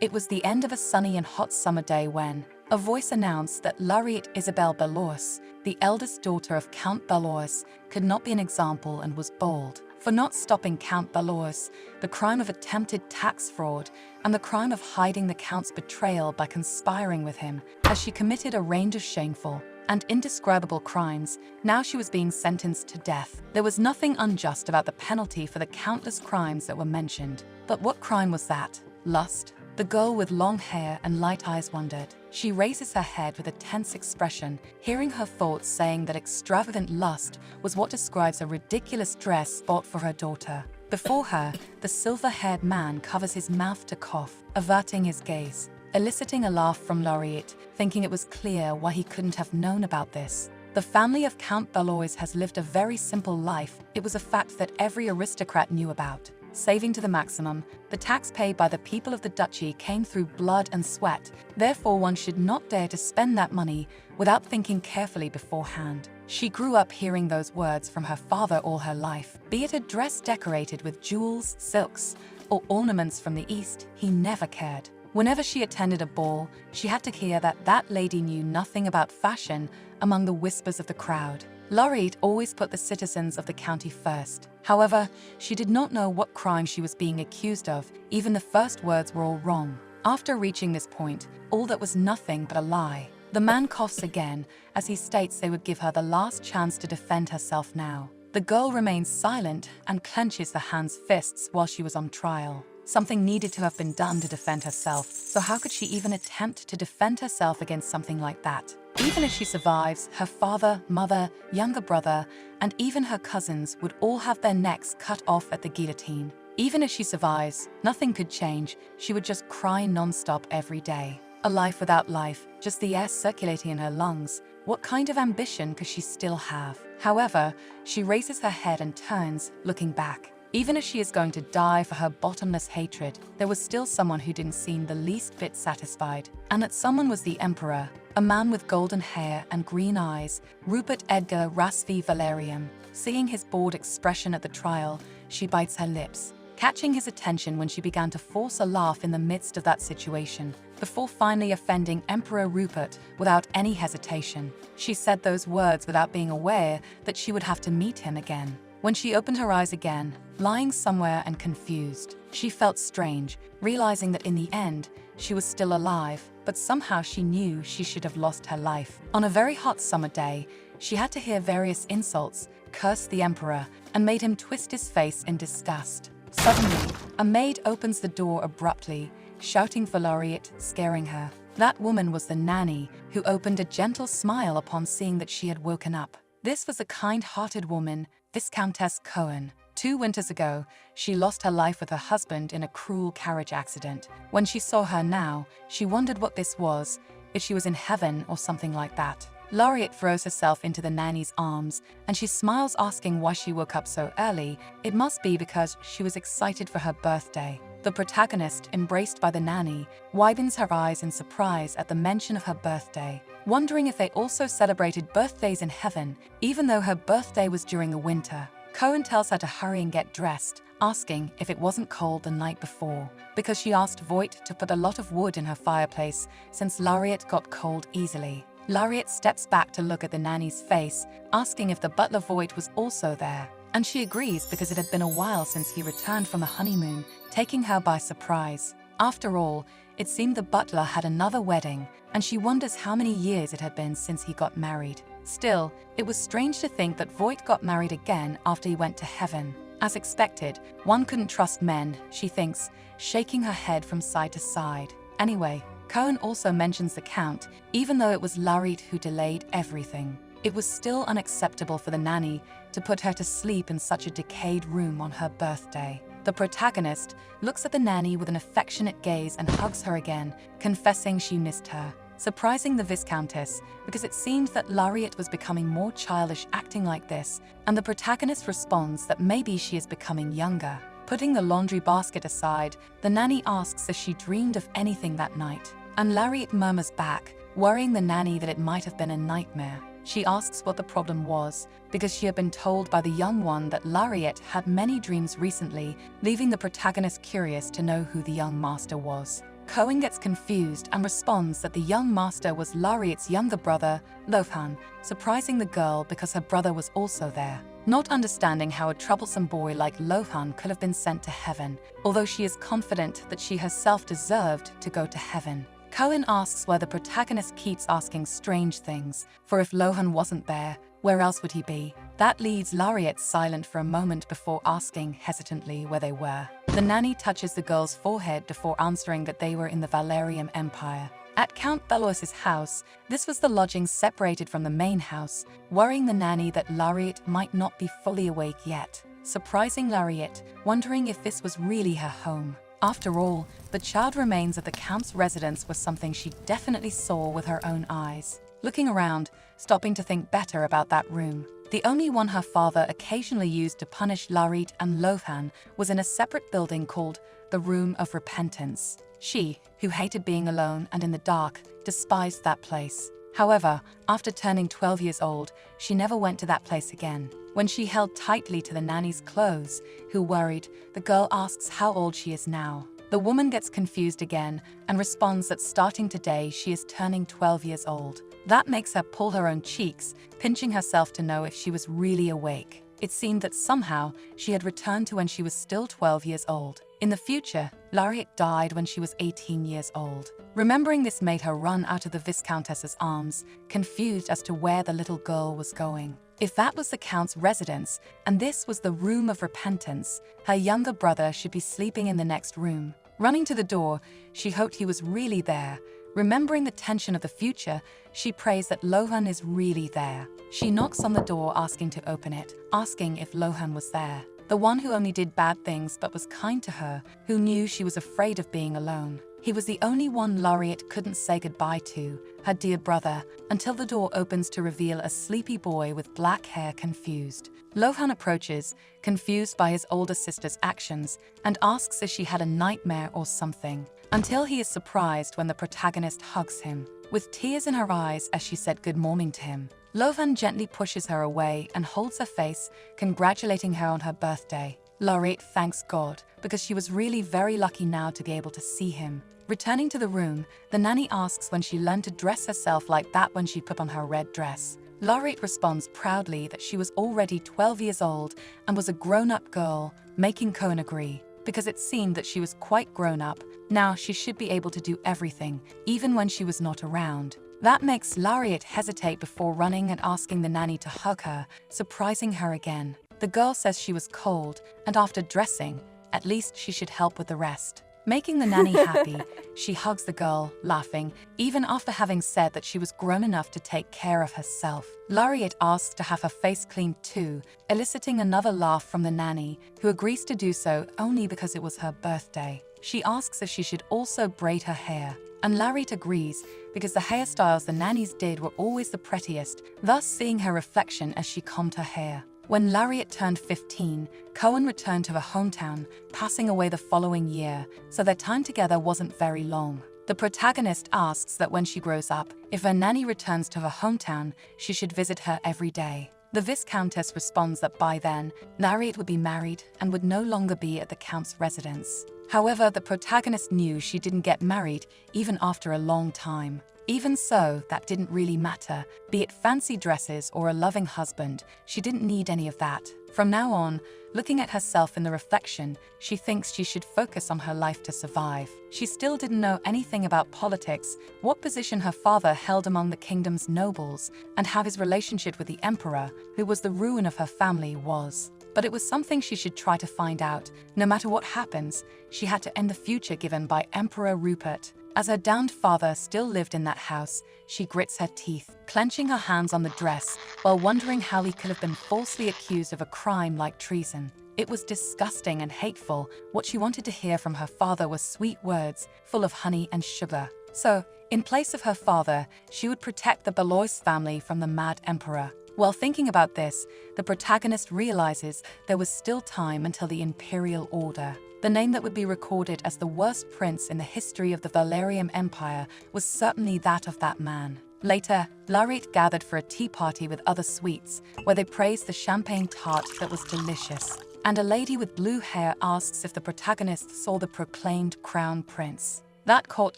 It was the end of a sunny and hot summer day when a voice announced that Laureate Isabel Belors, the eldest daughter of Count Belors, could not be an example and was bold for not stopping Count Belors, the crime of attempted tax fraud, and the crime of hiding the Count's betrayal by conspiring with him, as she committed a range of shameful and indescribable crimes. Now she was being sentenced to death. There was nothing unjust about the penalty for the countless crimes that were mentioned. But what crime was that? Lust? The girl with long hair and light eyes wondered. She raises her head with a tense expression, hearing her thoughts saying that extravagant lust was what describes a ridiculous dress bought for her daughter. Before her, the silver-haired man covers his mouth to cough, averting his gaze, eliciting a laugh from Laureate, thinking it was clear why he couldn't have known about this. The family of Count Belors has lived a very simple life. It was a fact that every aristocrat knew about. Saving to the maximum, the tax paid by the people of the duchy came through blood and sweat. Therefore, one should not dare to spend that money without thinking carefully beforehand. She grew up hearing those words from her father all her life. Be it a dress decorated with jewels, silks, or ornaments from the East, he never cared. Whenever she attended a ball, she had to hear that that lady knew nothing about fashion among the whispers of the crowd. Laureate always put the citizens of the county first. However, she did not know what crime she was being accused of. Even the first words were all wrong. After reaching this point, all that was nothing but a lie. The man coughs again as he states they would give her the last chance to defend herself now. The girl remains silent and clenches the hand's fists while she was on trial. Something needed to have been done to defend herself, so how could she even attempt to defend herself against something like that? Even if she survives, her father, mother, younger brother, and even her cousins would all have their necks cut off at the guillotine. Even if she survives, nothing could change. She would just cry non-stop every day. A life without life, just the air circulating in her lungs. What kind of ambition could she still have? However, she raises her head and turns, looking back. Even if she is going to die for her bottomless hatred, there was still someone who didn't seem the least bit satisfied. And that someone was the Emperor, a man with golden hair and green eyes, Rupert Edgar Rasvi Valerian. Seeing his bored expression at the trial, she bites her lips, catching his attention when she began to force a laugh in the midst of that situation. Before finally offending Emperor Rupert without any hesitation, she said those words without being aware that she would have to meet him again. When she opened her eyes again, lying somewhere and confused, she felt strange, realizing that in the end, she was still alive, but somehow she knew she should have lost her life. On a very hot summer day, she had to hear various insults, curse the emperor, and made him twist his face in disgust. Suddenly, a maid opens the door abruptly, shouting for Laureate, scaring her. That woman was the nanny, who opened a gentle smile upon seeing that she had woken up. This was a kind-hearted woman, Viscountess Cohen. 2 winters ago, she lost her life with her husband in a cruel carriage accident. When she saw her now, she wondered what this was, if she was in heaven or something like that. Laureate throws herself into the nanny's arms, and she smiles, asking why she woke up so early. It must be because she was excited for her birthday. The protagonist, embraced by the nanny, widens her eyes in surprise at the mention of her birthday, wondering if they also celebrated birthdays in heaven, even though her birthday was during the winter. Cohen tells her to hurry and get dressed, asking if it wasn't cold the night before, because she asked Voigt to put a lot of wood in her fireplace since Laureate got cold easily. Laureate steps back to look at the nanny's face, asking if the butler Voigt was also there. And she agrees because it had been a while since he returned from the honeymoon, taking her by surprise. After all, it seemed the butler had another wedding, and she wonders how many years it had been since he got married. Still, it was strange to think that Voigt got married again after he went to heaven. As expected, one couldn't trust men, she thinks, shaking her head from side to side. Anyway, Cohen also mentions the Count, even though it was Laureate who delayed everything. It was still unacceptable for the nanny to put her to sleep in such a decayed room on her birthday. The protagonist looks at the nanny with an affectionate gaze and hugs her again, confessing she missed her, surprising the Viscountess because it seemed that Laureate was becoming more childish acting like this, and the protagonist responds that maybe she is becoming younger. Putting the laundry basket aside, the nanny asks if she dreamed of anything that night, and Laureate murmurs back, worrying the nanny that it might have been a nightmare. She asks what the problem was, because she had been told by the young one that Laureate had many dreams recently, leaving the protagonist curious to know who the young master was. Cohen gets confused and responds that the young master was Lariat's younger brother, Lohan, surprising the girl because her brother was also there. Not understanding how a troublesome boy like Lohan could have been sent to heaven, although she is confident that she herself deserved to go to heaven. Cohen asks why the protagonist keeps asking strange things, for if Lohan wasn't there, where else would he be? That leaves Lariat silent for a moment before asking hesitantly where they were. The nanny touches the girl's forehead before answering that they were in the Valerian Empire. At Count Belous's house, this was the lodging separated from the main house, worrying the nanny that Lariat might not be fully awake yet, surprising Lariat, wondering if this was really her home. After all, the charred remains of the Count's residence was something she definitely saw with her own eyes. Looking around, stopping to think better about that room. The only one her father occasionally used to punish Lariat and Lohan was in a separate building called the Room of Repentance. She, who hated being alone and in the dark, despised that place. However, after turning 12 years old, she never went to that place again. When she held tightly to the nanny's clothes, who worried, the girl asks how old she is now. The woman gets confused again and responds that starting today she is turning 12 years old. That makes her pull her own cheeks, pinching herself to know if she was really awake. It seemed that somehow she had returned to when she was still 12 years old. In the future, Lariat died when she was 18 years old. Remembering this made her run out of the Viscountess's arms, confused as to where the little girl was going. If that was the Count's residence, and this was the Room of Repentance, her younger brother should be sleeping in the next room. Running to the door, she hoped he was really there. Remembering the tension of the future, she prays that Lohan is really there. She knocks on the door asking to open it, asking if Lohan was there. The one who only did bad things but was kind to her, who knew she was afraid of being alone. He was the only one Lariat couldn't say goodbye to, her dear brother, until the door opens to reveal a sleepy boy with black hair confused. Lohan approaches, confused by his older sister's actions, and asks if she had a nightmare or something, until he is surprised when the protagonist hugs him. With tears in her eyes as she said good morning to him, Lohan gently pushes her away and holds her face, congratulating her on her birthday. Lariat thanks God, because she was really very lucky now to be able to see him. Returning to the room, the nanny asks when she learned to dress herself like that when she put on her red dress. Lariat responds proudly that she was already 12 years old and was a grown-up girl, making Cohen agree. Because it seemed that she was quite grown up, now she should be able to do everything, even when she was not around. That makes Lariat hesitate before running and asking the nanny to hug her, surprising her again. The girl says she was cold, and after dressing, at least she should help with the rest. Making the nanny happy, she hugs the girl, laughing, even after having said that she was grown enough to take care of herself. Lariat asks to have her face cleaned too, eliciting another laugh from the nanny, who agrees to do so only because it was her birthday. She asks if she should also braid her hair, and Lariat agrees because the hairstyles the nannies did were always the prettiest, thus seeing her reflection as she combed her hair. When Lariat turned 15, Cohen returned to her hometown, passing away the following year, so their time together wasn't very long. The protagonist asks that when she grows up, if her nanny returns to her hometown, she should visit her every day. The Viscountess responds that by then, Lariat would be married and would no longer be at the Count's residence. However, the protagonist knew she didn't get married even after a long time. Even so, that didn't really matter. Be it fancy dresses or a loving husband, she didn't need any of that. From now on, looking at herself in the reflection, she thinks she should focus on her life to survive. She still didn't know anything about politics, what position her father held among the kingdom's nobles, and how his relationship with the emperor, who was the ruin of her family, was. But it was something she should try to find out. No matter what happens, she had to end the future given by Emperor Rupert. As her downed father still lived in that house, she grits her teeth, clenching her hands on the dress, while wondering how he could have been falsely accused of a crime like treason. It was disgusting and hateful. What she wanted to hear from her father was sweet words, full of honey and sugar. So, in place of her father, she would protect the Belois family from the mad emperor. While thinking about this, the protagonist realizes there was still time until the Imperial Order. The name that would be recorded as the worst prince in the history of the Valerian Empire was certainly that of that man. Later, Lariat gathered for a tea party with other sweets, where they praised the champagne tart that was delicious. And a lady with blue hair asks if the protagonist saw the proclaimed crown prince. That caught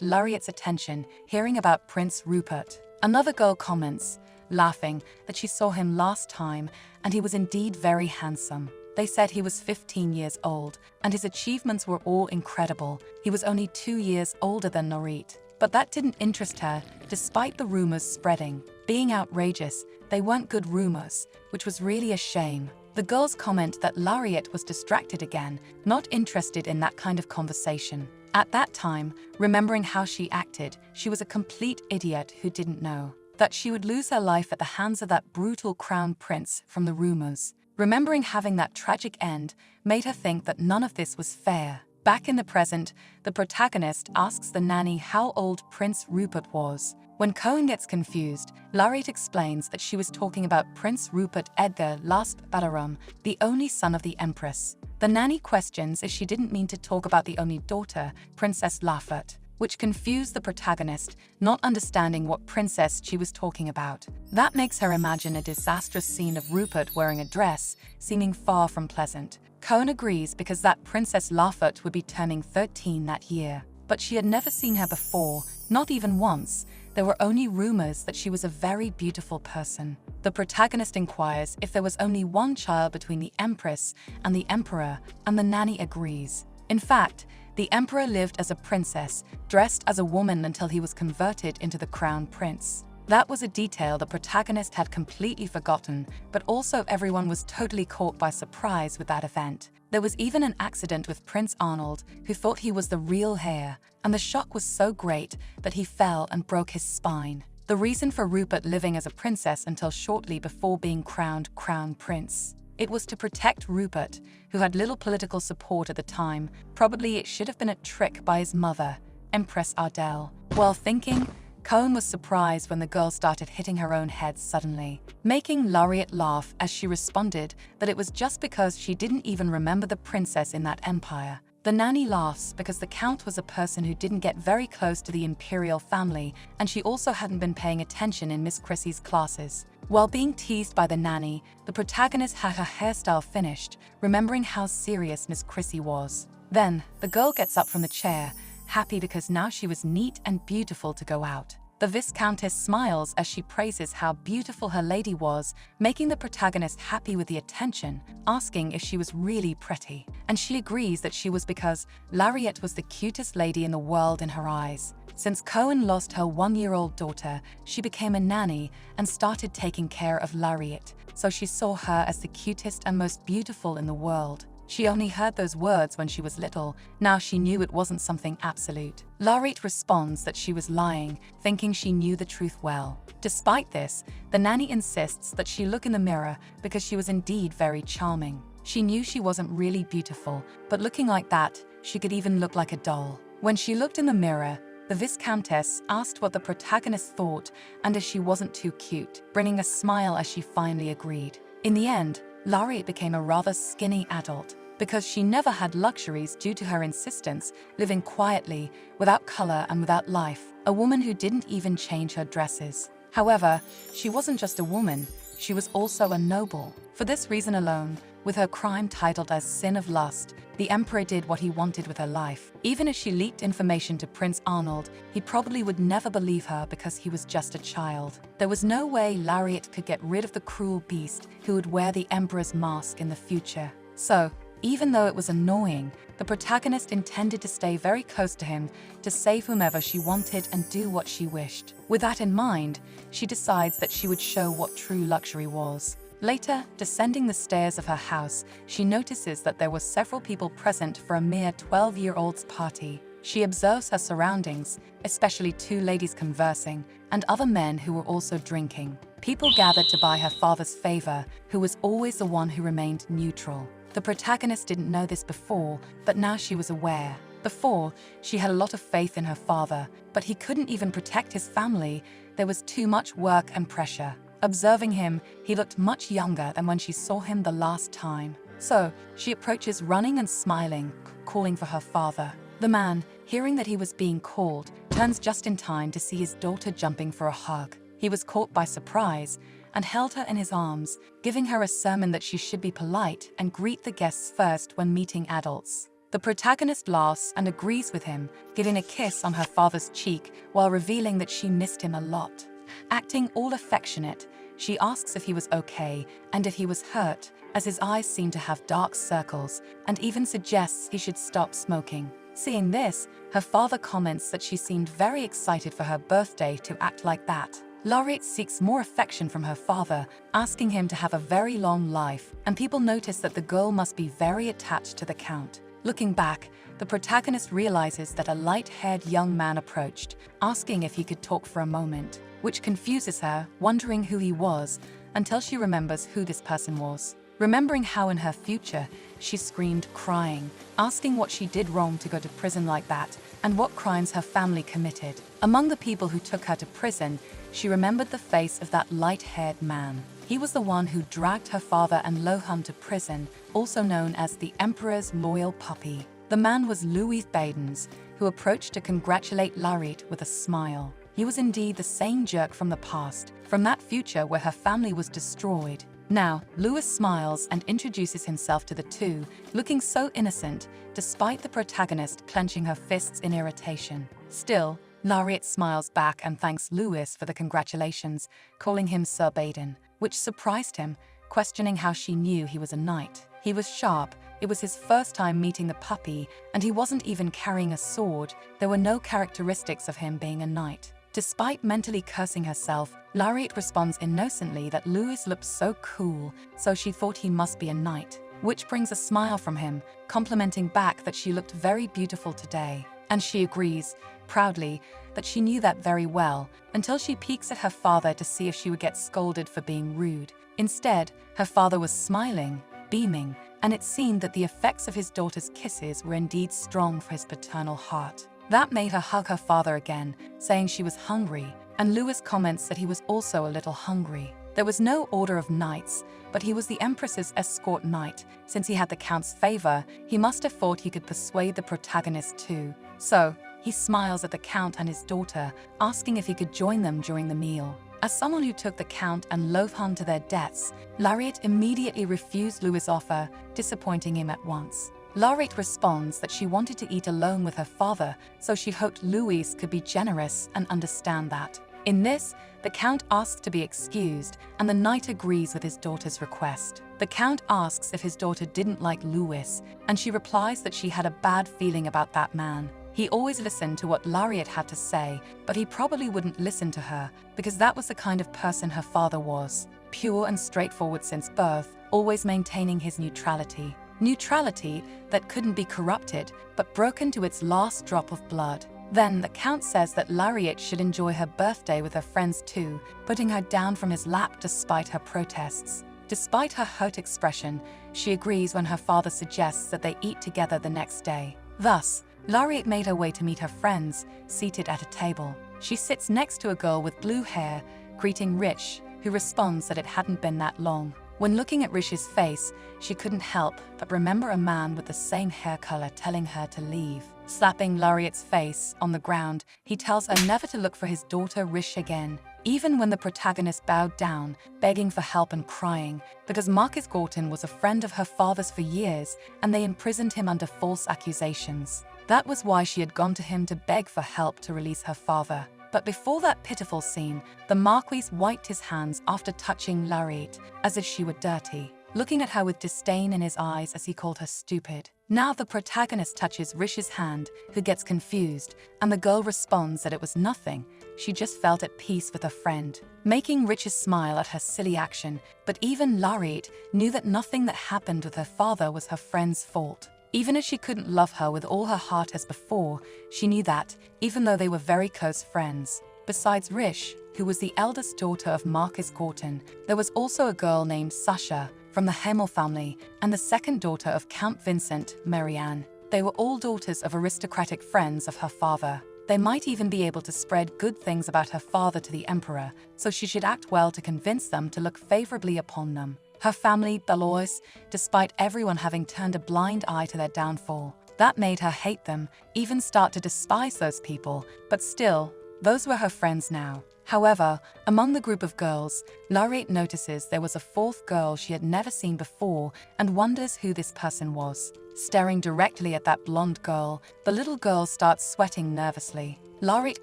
Lariat's attention, hearing about Prince Rupert. Another girl comments, laughing, that she saw him last time and he was indeed very handsome. They said he was 15 years old and his achievements were all incredible. He was only 2 years older than Norit. But that didn't interest her, despite the rumors spreading. Being outrageous, they weren't good rumors, which was really a shame. The girls comment that Lariat was distracted again, not interested in that kind of conversation. At that time, remembering how she acted, she was a complete idiot who didn't know that she would lose her life at the hands of that brutal crown prince from the rumors. Remembering having that tragic end made her think that none of this was fair. Back in the present, the protagonist asks the nanny how old Prince Rupert was. When Cohen gets confused, Lariat explains that she was talking about Prince Rupert Edgar Lasp Balaram, the only son of the Empress. The nanny questions if she didn't mean to talk about the only daughter, Princess Lafert, which confused the protagonist, not understanding what princess she was talking about. That makes her imagine a disastrous scene of Rupert wearing a dress, seeming far from pleasant. Cohen agrees because that Princess Lafert would be turning 13 that year. But she had never seen her before, not even once. There were only rumors that she was a very beautiful person. The protagonist inquires if there was only one child between the Empress and the Emperor, and the nanny agrees. In fact, the Emperor lived as a princess, dressed as a woman until he was converted into the crown prince. That was a detail the protagonist had completely forgotten, but also everyone was totally caught by surprise with that event. There was even an accident with Prince Arnold, who thought he was the real heir, and the shock was so great that he fell and broke his spine. The reason for Rupert living as a princess until shortly before being crowned crown prince. It was to protect Rupert, who had little political support at the time. Probably it should have been a trick by his mother, Empress Ardell. While thinking, Cohen was surprised when the girl started hitting her own head suddenly, making Lariat laugh as she responded that it was just because she didn't even remember the princess in that empire. The nanny laughs because the count was a person who didn't get very close to the imperial family, and she also hadn't been paying attention in Miss Chrissy's classes. While being teased by the nanny, the protagonist had her hairstyle finished, remembering how serious Miss Chrissy was. Then, the girl gets up from the chair, happy because now she was neat and beautiful to go out. The Viscountess smiles as she praises how beautiful her lady was, making the protagonist happy with the attention, asking if she was really pretty. And she agrees that she was because Lariat was the cutest lady in the world in her eyes. Since Cohen lost her 1-year-old daughter, she became a nanny and started taking care of Lariat, so she saw her as the cutest and most beautiful in the world. She only heard those words when she was little. Now she knew it wasn't something absolute. Lariat responds that she was lying, thinking she knew the truth well. Despite this, the nanny insists that she look in the mirror because she was indeed very charming. She knew she wasn't really beautiful, but looking like that, she could even look like a doll. When she looked in the mirror, the Viscountess asked what the protagonist thought and if she wasn't too cute, bringing a smile as she finally agreed. In the end, Lariat became a rather skinny adult because she never had luxuries due to her insistence, living quietly, without color and without life, a woman who didn't even change her dresses. However, she wasn't just a woman, she was also a noble. For this reason alone, with her crime titled as Sin of Lust, the Emperor did what he wanted with her life. Even if she leaked information to Prince Arnold, he probably would never believe her because he was just a child. There was no way Lariat could get rid of the cruel beast who would wear the Emperor's mask in the future. So, even though it was annoying, the protagonist intended to stay very close to him to save whomever she wanted and do what she wished. With that in mind, she decides that she would show what true luxury was. Later, descending the stairs of her house, she notices that there were several people present for a mere 12-year-old's party. She observes her surroundings, especially 2 ladies conversing, and other men who were also drinking. People gathered to buy her father's favor, who was always the one who remained neutral. The protagonist didn't know this before, but now she was aware. Before, she had a lot of faith in her father, but he couldn't even protect his family. There was too much work and pressure. Observing him, he looked much younger than when she saw him the last time. So, she approaches running and smiling, calling for her father. The man, hearing that he was being called, turns just in time to see his daughter jumping for a hug. He was caught by surprise and held her in his arms, giving her a sermon that she should be polite and greet the guests first when meeting adults. The protagonist laughs and agrees with him, giving a kiss on her father's cheek while revealing that she missed him a lot. Acting all affectionate, she asks if he was okay and if he was hurt, as his eyes seem to have dark circles, and even suggests he should stop smoking. Seeing this, her father comments that she seemed very excited for her birthday to act like that. Laureate seeks more affection from her father, asking him to have a very long life, and people notice that the girl must be very attached to the Count. Looking back, the protagonist realizes that a light-haired young man approached, asking if he could talk for a moment, which confuses her, wondering who he was, until she remembers who this person was. Remembering how in her future, she screamed crying, asking what she did wrong to go to prison like that, and what crimes her family committed. Among the people who took her to prison, she remembered the face of that light-haired man. He was the one who dragged her father and Lohan to prison, also known as the Emperor's loyal puppy. The man was Louis Badens, who approached to congratulate Laureate with a smile. He was indeed the same jerk from the past, from that future where her family was destroyed. Now, Louis smiles and introduces himself to the two, looking so innocent, despite the protagonist clenching her fists in irritation. Still, Laureate smiles back and thanks Louis for the congratulations, calling him Sir Baden, which surprised him, questioning how she knew he was a knight. He was sharp, it was his first time meeting the puppy, and he wasn't even carrying a sword. There were no characteristics of him being a knight. Despite mentally cursing herself, Laureate responds innocently that Louis looked so cool, so she thought he must be a knight, which brings a smile from him, complimenting back that she looked very beautiful today. And she agrees, proudly, that she knew that very well, until she peeks at her father to see if she would get scolded for being rude. Instead, her father was smiling, beaming, and it seemed that the effects of his daughter's kisses were indeed strong for his paternal heart. That made her hug her father again, saying she was hungry, and Louis comments that he was also a little hungry. There was no order of knights, but he was the Empress's escort knight. Since he had the Count's favor, he must have thought he could persuade the protagonist too. So, he smiles at the Count and his daughter, asking if he could join them during the meal. As someone who took the Count and Lohan to their deaths, Laureate immediately refused Louis' offer, disappointing him at once. Laureate responds that she wanted to eat alone with her father, so she hoped Louis could be generous and understand that. In this, the Count asks to be excused, and the knight agrees with his daughter's request. The Count asks if his daughter didn't like Louis, and she replies that she had a bad feeling about that man. He always listened to what Laureate had to say, but he probably wouldn't listen to her, because that was the kind of person her father was. Pure and straightforward since birth, always maintaining his neutrality. Neutrality that couldn't be corrupted, but broken to its last drop of blood. Then the Count says that Laureate should enjoy her birthday with her friends too, putting her down from his lap despite her protests. Despite her hurt expression, she agrees when her father suggests that they eat together the next day. Thus, Laureate made her way to meet her friends, seated at a table. She sits next to a girl with blue hair, greeting Rich, who responds that it hadn't been that long. When looking at Rish's face, she couldn't help but remember a man with the same hair color telling her to leave. Slapping Laureate's face on the ground, he tells her never to look for his daughter Rish again, even when the protagonist bowed down, begging for help and crying, because Marcus Gorton was a friend of her father's for years, and they imprisoned him under false accusations. That was why she had gone to him to beg for help to release her father. But before that pitiful scene, the Marquis wiped his hands after touching Laureate, as if she were dirty, looking at her with disdain in his eyes as he called her stupid. Now the protagonist touches Rish's hand, who gets confused, and the girl responds that it was nothing, she just felt at peace with her friend, making Rich smile at her silly action. But even Laureate knew that nothing that happened with her father was her friend's fault. Even as she couldn't love her with all her heart as before, she knew that, even though they were very close friends. Besides Rish, who was the eldest daughter of Marcus Gorton, there was also a girl named Sasha from the Hemel family, and the second daughter of Count Vincent, Marianne. They were all daughters of aristocratic friends of her father. They might even be able to spread good things about her father to the emperor, so she should act well to convince them to look favorably upon them. Her family, Belois, despite everyone having turned a blind eye to their downfall. That made her hate them, even start to despise those people, but still, those were her friends now. However, among the group of girls, Laureate notices there was a fourth girl she had never seen before and wonders who this person was. Staring directly at that blonde girl, the little girl starts sweating nervously. Larit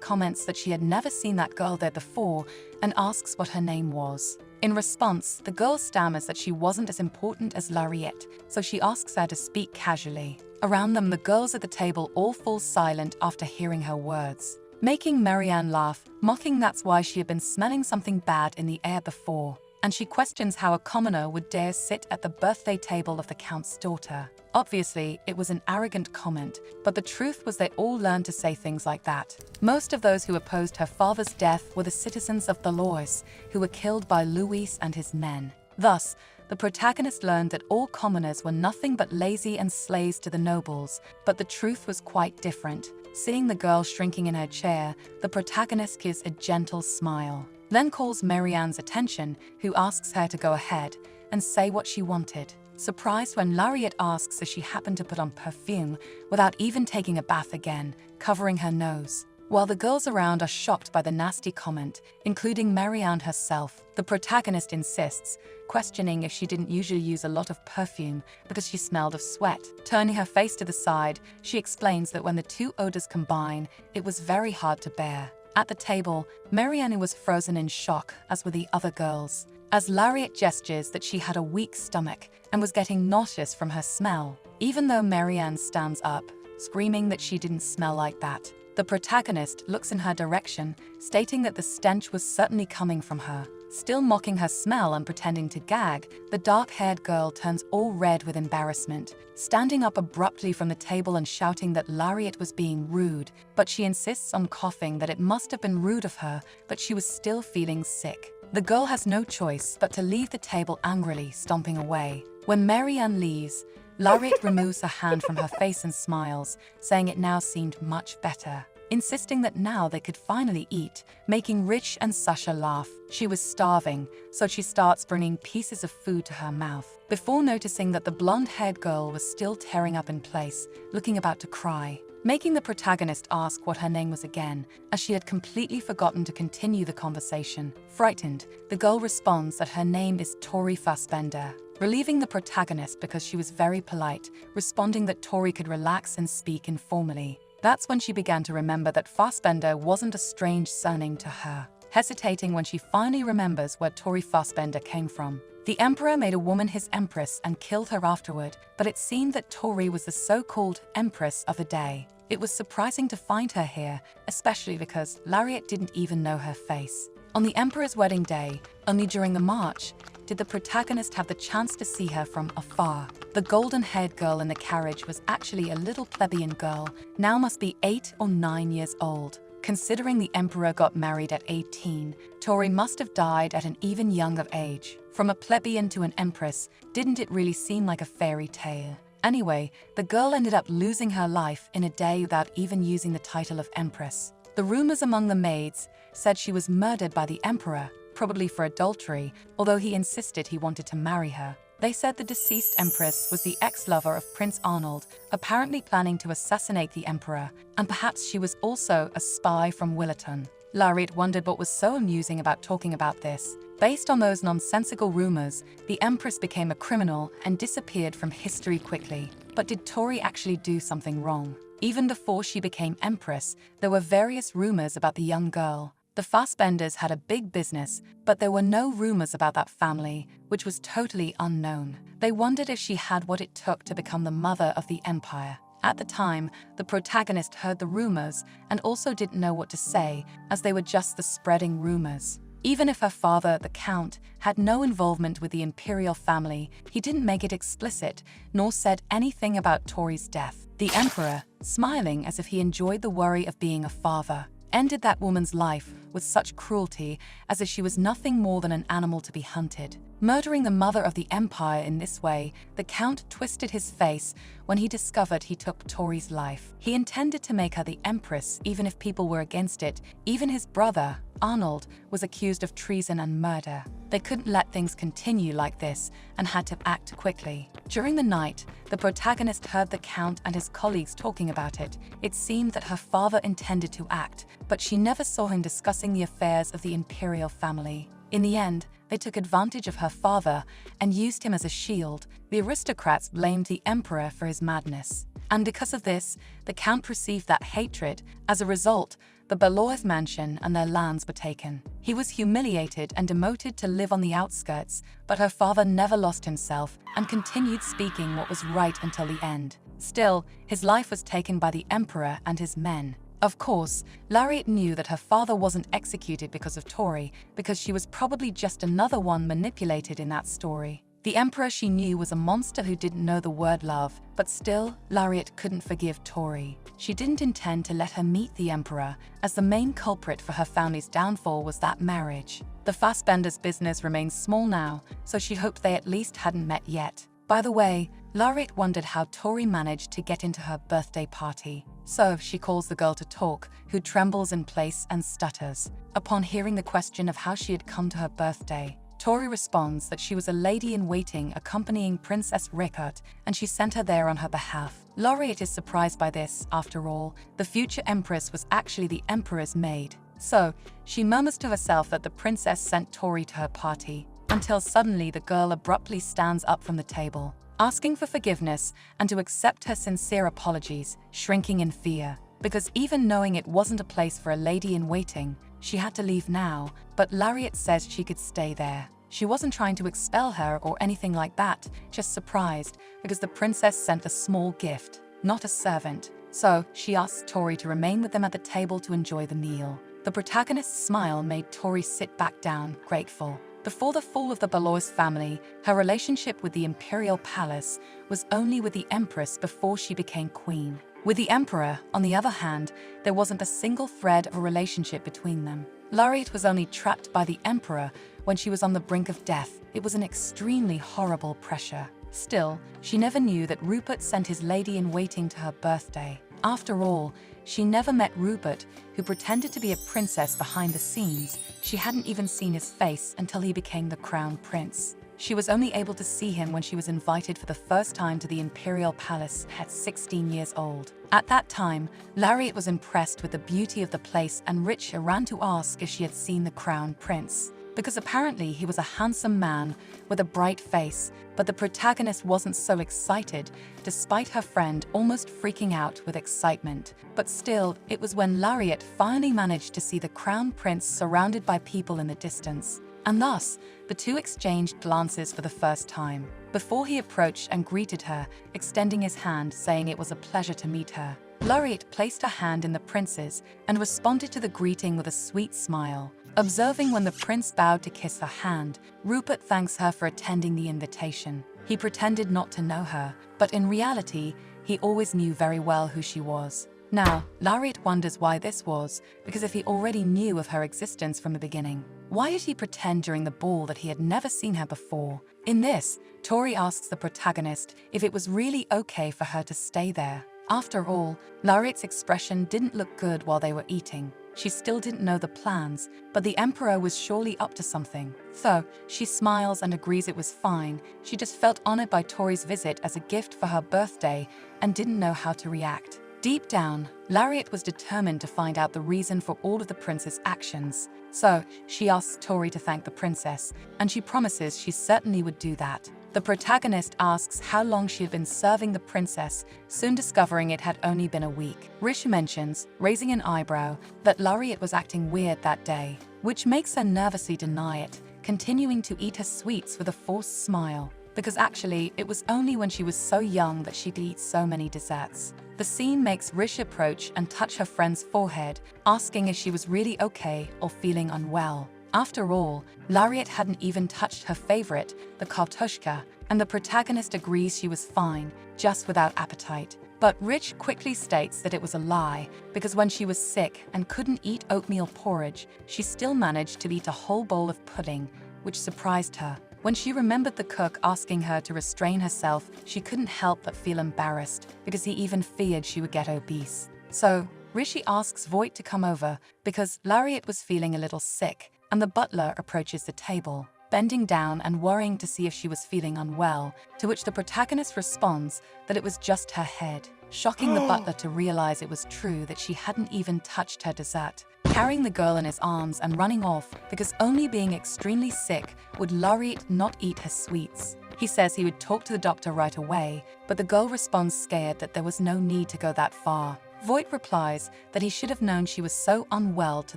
comments that she had never seen that girl there before and asks what her name was. In response, the girl stammers that she wasn't as important as Lariat, so she asks her to speak casually. Around them, the girls at the table all fall silent after hearing her words, making Marianne laugh, mocking that's why she had been smelling something bad in the air before. And she questions how a commoner would dare sit at the birthday table of the Count's daughter. Obviously, it was an arrogant comment, but the truth was they all learned to say things like that. Most of those who opposed her father's death were the citizens of Belois, who were killed by Louis and his men. Thus, the protagonist learned that all commoners were nothing but lazy and slaves to the nobles, but the truth was quite different. Seeing the girl shrinking in her chair, the protagonist gives a gentle smile, then calls Marianne's attention, who asks her to go ahead and say what she wanted. Surprised when Lariat asks if she happened to put on perfume without even taking a bath again, covering her nose. While the girls around are shocked by the nasty comment, including Marianne herself, the protagonist insists, questioning if she didn't usually use a lot of perfume because she smelled of sweat. Turning her face to the side, she explains that when the two odors combine, it was very hard to bear. At the table, Marianne was frozen in shock, as were the other girls, as Lariat gestures that she had a weak stomach and was getting nauseous from her smell, even though Marianne stands up, screaming that she didn't smell like that. The protagonist looks in her direction, stating that the stench was certainly coming from her. Still mocking her smell and pretending to gag, the dark-haired girl turns all red with embarrassment, standing up abruptly from the table and shouting that Lariat was being rude, but she insists on coughing that it must have been rude of her, but she was still feeling sick. The girl has no choice but to leave the table angrily, stomping away. When Marianne leaves, Lariat removes her hand from her face and smiles, saying it now seemed much better, insisting that now they could finally eat, making Rich and Sasha laugh. She was starving, so she starts bringing pieces of food to her mouth, before noticing that the blonde-haired girl was still tearing up in place, looking about to cry, making the protagonist ask what her name was again, as she had completely forgotten to continue the conversation. Frightened, the girl responds that her name is Tori Fassbender, relieving the protagonist because she was very polite, responding that Tori could relax and speak informally. That's when she began to remember that Fassbender wasn't a strange surname to her, hesitating when she finally remembers where Tori Fassbender came from. The Emperor made a woman his empress and killed her afterward, but it seemed that Tori was the so-called empress of the day. It was surprising to find her here, especially because Lariat didn't even know her face. On the Emperor's wedding day, only during the march, did the protagonist have the chance to see her from afar. The golden-haired girl in the carriage was actually a little plebeian girl, now must be 8 or 9 years old. Considering the Emperor got married at 18, Tori must have died at an even younger age. From a plebeian to an empress, didn't it really seem like a fairy tale? Anyway, the girl ended up losing her life in a day without even using the title of empress. The rumors among the maids said she was murdered by the Emperor, probably for adultery, although he insisted he wanted to marry her. They said the deceased empress was the ex-lover of Prince Arnold, apparently planning to assassinate the Emperor, and perhaps she was also a spy from Willerton. Lariat wondered what was so amusing about talking about this. Based on those nonsensical rumors, the Empress became a criminal and disappeared from history quickly. But did Tori actually do something wrong? Even before she became Empress, there were various rumors about the young girl. The Fassbenders had a big business, but there were no rumors about that family, which was totally unknown. They wondered if she had what it took to become the mother of the empire. At the time, the protagonist heard the rumors and also didn't know what to say, as they were just the spreading rumors. Even if her father, the Count, had no involvement with the imperial family, he didn't make it explicit, nor said anything about Tori's death. The Emperor, smiling as if he enjoyed the worry of being a father, ended that woman's life with such cruelty as if she was nothing more than an animal to be hunted. Murdering the mother of the empire in this way, the Count twisted his face when he discovered he took Tori's life. He intended to make her the Empress even if people were against it. Even his brother, Arnold, was accused of treason and murder. They couldn't let things continue like this and had to act quickly. During the night, the protagonist heard the Count and his colleagues talking about it. It seemed that her father intended to act, but she never saw him discussing the affairs of the imperial family. In the end, they took advantage of her father and used him as a shield. The aristocrats blamed the emperor for his madness. And because of this, the count received that hatred. As a result, the Bellois mansion and their lands were taken. He was humiliated and demoted to live on the outskirts, but her father never lost himself and continued speaking what was right until the end. Still, his life was taken by the emperor and his men. Of course, Lariat knew that her father wasn't executed because of Tori, because she was probably just another one manipulated in that story. The emperor she knew was a monster who didn't know the word love, but still, Lariat couldn't forgive Tori. She didn't intend to let her meet the emperor, as the main culprit for her family's downfall was that marriage. The Fassbenders' business remains small now, so she hoped they at least hadn't met yet. By the way, Lariat wondered how Tori managed to get into her birthday party. So she calls the girl to talk, who trembles in place and stutters. Upon hearing the question of how she had come to her birthday, Tori responds that she was a lady-in-waiting accompanying Princess Rickert, and she sent her there on her behalf. Lariat is surprised by this. After all, the future empress was actually the emperor's maid. So, she murmurs to herself that the princess sent Tori to her party, until suddenly the girl abruptly stands up from the table, asking for forgiveness and to accept her sincere apologies, shrinking in fear. Because even knowing it wasn't a place for a lady-in-waiting, she had to leave now, but Lariat says she could stay there. She wasn't trying to expel her or anything like that, just surprised, because the princess sent a small gift, not a servant. So she asks Tori to remain with them at the table to enjoy the meal. The protagonist's smile made Tori sit back down, grateful. Before the fall of the Bellois family, her relationship with the imperial palace was only with the empress before she became queen. With the emperor, on the other hand, there wasn't a single thread of a relationship between them. Lariat was only trapped by the emperor when she was on the brink of death. It was an extremely horrible pressure. Still, she never knew that Rupert sent his lady-in-waiting to her birthday. After all, she never met Rupert, who pretended to be a princess behind the scenes. She hadn't even seen his face until he became the crown prince. She was only able to see him when she was invited for the first time to the imperial palace at 16 years old. At that time, Lariat was impressed with the beauty of the place, and Richa ran to ask if she had seen the crown prince, because apparently he was a handsome man with a bright face. But the protagonist wasn't so excited, despite her friend almost freaking out with excitement. But still, it was when Lariat finally managed to see the crown prince surrounded by people in the distance. And thus, the two exchanged glances for the first time, before he approached and greeted her, extending his hand, saying it was a pleasure to meet her. Lariat placed her hand in the prince's and responded to the greeting with a sweet smile. Observing when the prince bowed to kiss her hand, Rupert thanks her for attending the invitation. He pretended not to know her, but in reality, he always knew very well who she was. Now, Lariat wonders why this was, because if he already knew of her existence from the beginning, why did he pretend during the ball that he had never seen her before? In this, Tori asks the protagonist if it was really okay for her to stay there. After all, Lariat's expression didn't look good while they were eating. She still didn't know the plans, but the emperor was surely up to something. So, she smiles and agrees it was fine. She just felt honored by Tori's visit as a gift for her birthday and didn't know how to react. Deep down, Lariat was determined to find out the reason for all of the prince's actions. So, she asks Tori to thank the princess, and she promises she certainly would do that. The protagonist asks how long she had been serving the princess, soon discovering it had only been a week. Rish mentions, raising an eyebrow, that Lariat was acting weird that day, which makes her nervously deny it, continuing to eat her sweets with a forced smile, because actually, it was only when she was so young that she could eat so many desserts. The scene makes Rish approach and touch her friend's forehead, asking if she was really okay or feeling unwell. After all, Lariat hadn't even touched her favorite, the kartoshka, and the protagonist agrees she was fine, just without appetite. But Rich quickly states that it was a lie, because when she was sick and couldn't eat oatmeal porridge, she still managed to eat a whole bowl of pudding, which surprised her. When she remembered the cook asking her to restrain herself, she couldn't help but feel embarrassed, because he even feared she would get obese. So, Rishi asks Voight to come over, because Lariat was feeling a little sick, and the butler approaches the table, bending down and worrying to see if she was feeling unwell, to which the protagonist responds that it was just her head. shocking the butler to realize it was true that she hadn't even touched her dessert. Carrying the girl in his arms and running off because only being extremely sick would Laureate not eat her sweets. He says he would talk to the doctor right away, but the girl responds scared that there was no need to go that far. Voight replies that he should have known she was so unwell to